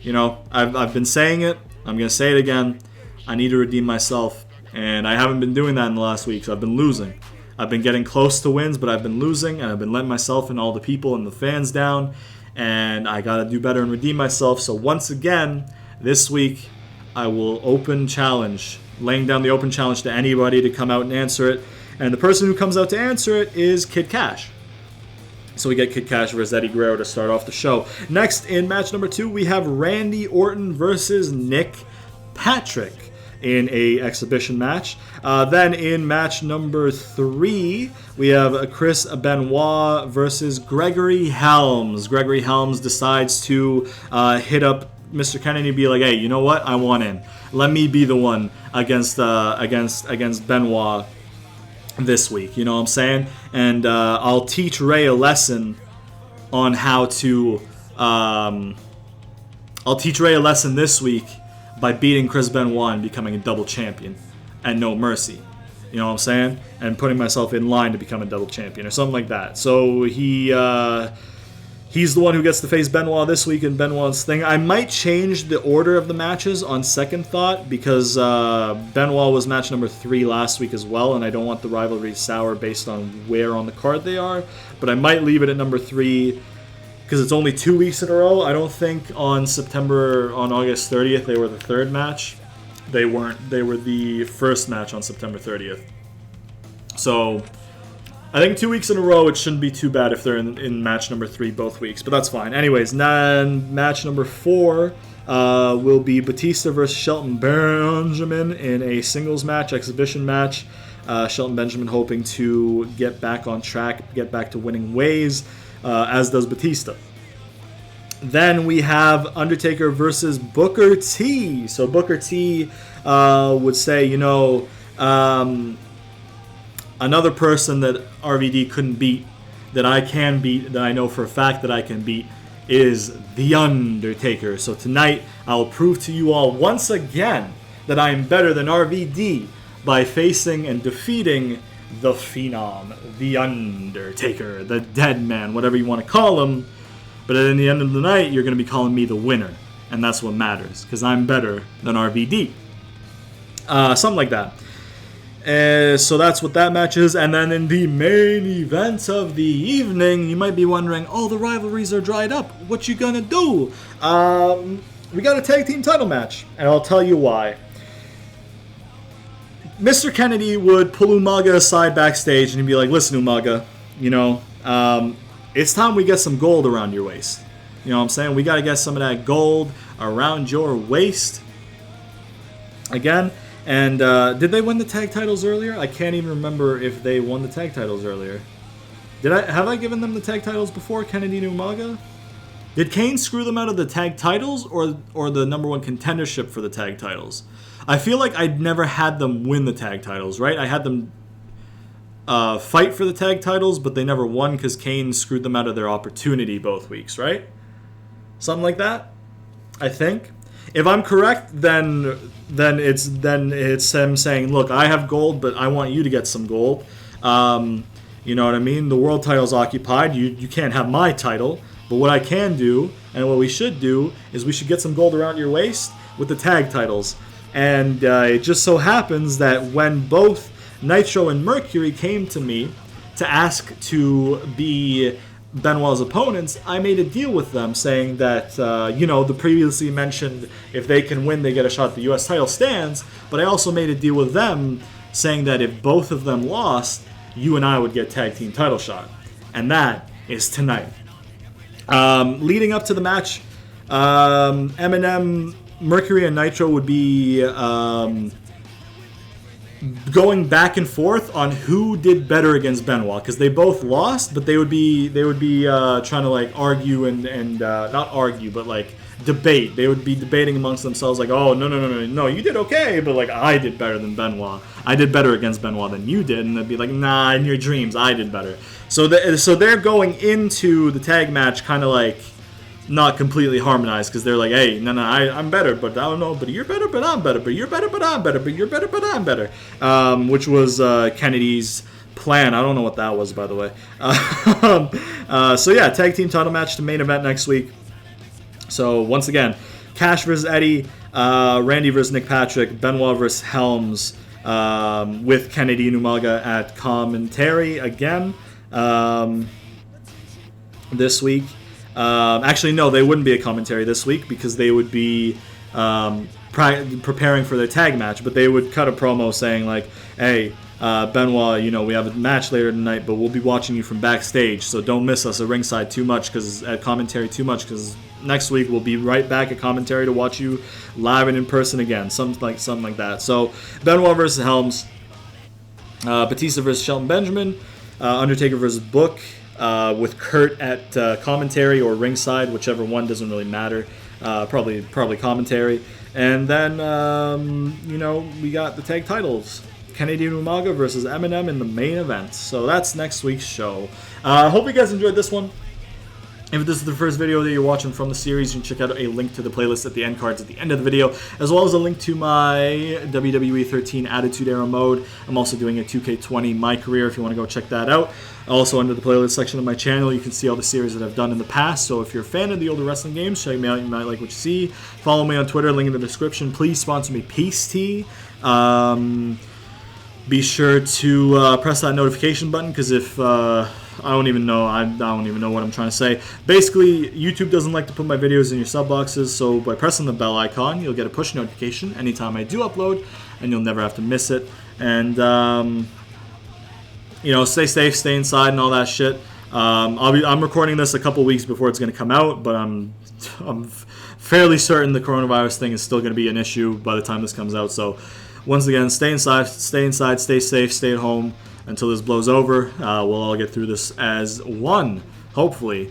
you know, I've been saying it. I'm going to say it again. I need to redeem myself. And I haven't been doing that in the last week, so I've been losing. I've been getting close to wins, but I've been losing, and I've been letting myself and all the people and the fans down. And I got to do better and redeem myself. So once again, this week, I will laying down the open challenge to anybody to come out and answer it. And the person who comes out to answer it is Kid Cash. So we get Kid Cash versus Eddie Guerrero to start off the show. Next, in match number 2, we have Randy Orton versus Nick Patrick in a exhibition match. Then in match number 3, we have Chris Benoit versus Gregory Helms. Gregory Helms decides to hit up Mr. Kennedy and be like, hey, you know what? I want in. Let me be the one against Benoit this week. You know what I'm saying? And I'll teach Ray a lesson on how to... I'll teach Ray a lesson this week by beating Chris Benoit and becoming a double champion at No Mercy. You know what I'm saying? And putting myself in line to become a double champion or something like that. So he's the one who gets to face Benoit this week in Benoit's thing. I might change the order of the matches on second thought because Benoit was match number 3 last week as well, and I don't want the rivalry sour based on where on the card they are. But I might leave it at number 3 because it's only 2 weeks in a row. I don't think on August 30th they were the third match. They weren't. They were the first match on September 30th. So I think 2 weeks in a row, it shouldn't be too bad if they're in match number 3 both weeks, but that's fine. Anyways, match number 4 will be Batista versus Shelton Benjamin in a singles match, exhibition match. Shelton Benjamin hoping to get back on track, get back to winning ways, as does Batista. Then we have Undertaker versus Booker T. So Booker T would say, you know, another person that RVD couldn't beat, that I can beat, that I know for a fact that I can beat, is The Undertaker. So tonight, I'll prove to you all once again that I am better than RVD by facing and defeating the Phenom, The Undertaker, the Dead Man, whatever you want to call him. But at the end of the night, you're going to be calling me the winner. And that's what matters, because I'm better than RVD. Something like that. So that's what that match is. And then in the main event of the evening, you might be wondering, oh, the rivalries are dried up. What you gonna do? We got a tag team title match, and I'll tell you why. Mr. Kennedy would pull Umaga aside backstage, and he'd be like, listen, Umaga, you know, it's time we get some gold around your waist. You know what I'm saying? We got to get some of that gold around your waist. Again. And did they win the tag titles earlier? I can't even remember if they won the tag titles earlier. Have I given them the tag titles before, Kennedy and Umaga? Did Kane screw them out of the tag titles or the number 1 contendership for the tag titles? I feel like I'd never had them win the tag titles, right? I had them fight for the tag titles, but they never won because Kane screwed them out of their opportunity both weeks, right? Something like that, I think. If I'm correct, then it's him saying, look, I have gold, but I want you to get some gold. You know what I mean? The world title's occupied. You can't have my title. But what I can do, and what we should do, is we should get some gold around your waist with the tag titles. And it just so happens that when both Nitro and Mercury came to me to ask to be Benoit's opponents, I made a deal with them saying that, the previously mentioned if they can win, they get a shot at the U.S. title stands. But I also made a deal with them saying that if both of them lost, you and I would get tag team title shot. And that is tonight. Leading up to the match, Eminem, Mercury, and Nitro would be going back and forth on who did better against Benoit, because they both lost, but they would be trying to like argue and not argue, but like debate. They would be debating amongst themselves like, oh no, you did okay, but like I did better than Benoit. I did better against Benoit than you did, and they'd be like, nah, in your dreams, I did better. So they're going into the tag match kind of like not completely harmonized, because they're like, hey, no, I'm better, but I don't know, but you're better, but I'm better, but you're better, but I'm better, but you're better, but I'm better, which was Kennedy's plan. I don't know what that was, by the way. So yeah, tag team title match to main event next week. So once again, Cash versus Eddie, Randy versus Nick Patrick, Benoit versus Helms, with Kennedy and Umaga at commentary again this week. Actually, no, they wouldn't be a commentary this week because they would be preparing for their tag match, but they would cut a promo saying like, hey, Benoit, we have a match later tonight, but we'll be watching you from backstage, so don't miss us at ringside too much, because at commentary too much, because next week we'll be right back at commentary to watch you live and in person again, something like that. So Benoit versus Helms, Batista versus Shelton Benjamin, Undertaker versus Book, with Kurt at commentary or ringside, whichever one, doesn't really matter. Probably commentary. And then, we got the tag titles. Kennedy and Umaga versus Eminem in the main event. So that's next week's show. Hope you guys enjoyed this one. If this is the first video that you're watching from the series, you can check out a link to the playlist at the end cards at the end of the video, as well as a link to my WWE 13 Attitude Era mode. I'm also doing a 2K20 My Career if you want to go check that out. Also, under the playlist section of my channel, you can see all the series that I've done in the past. So if you're a fan of the older wrestling games, check me out. You might like what you see. Follow me on Twitter, link in the description. Please sponsor me Peace Tea. Be sure to press that notification button, because if I don't even know what I'm trying to say. Basically, YouTube doesn't like to put my videos in your sub boxes, so by pressing the bell icon, you'll get a push notification anytime I do upload, and you'll never have to miss it. And stay safe, stay inside, and all that shit. I'm recording this a couple weeks before it's going to come out, but I'm fairly certain the coronavirus thing is still going to be an issue by the time this comes out. So once again, stay inside, stay safe, stay at home until this blows over. We'll all get through this as one, hopefully.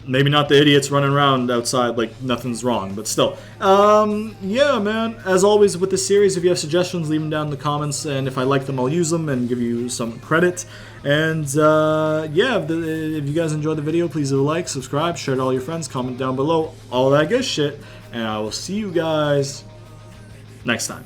Maybe not the idiots running around outside like nothing's wrong, but still. Yeah, man. As always with this series, if you have suggestions, leave them down in the comments, and if I like them, I'll use them and give you some credit. And yeah, if you guys enjoyed the video, please leave a like, subscribe, share it to all your friends, comment down below, all that good shit, and I will see you guys next time.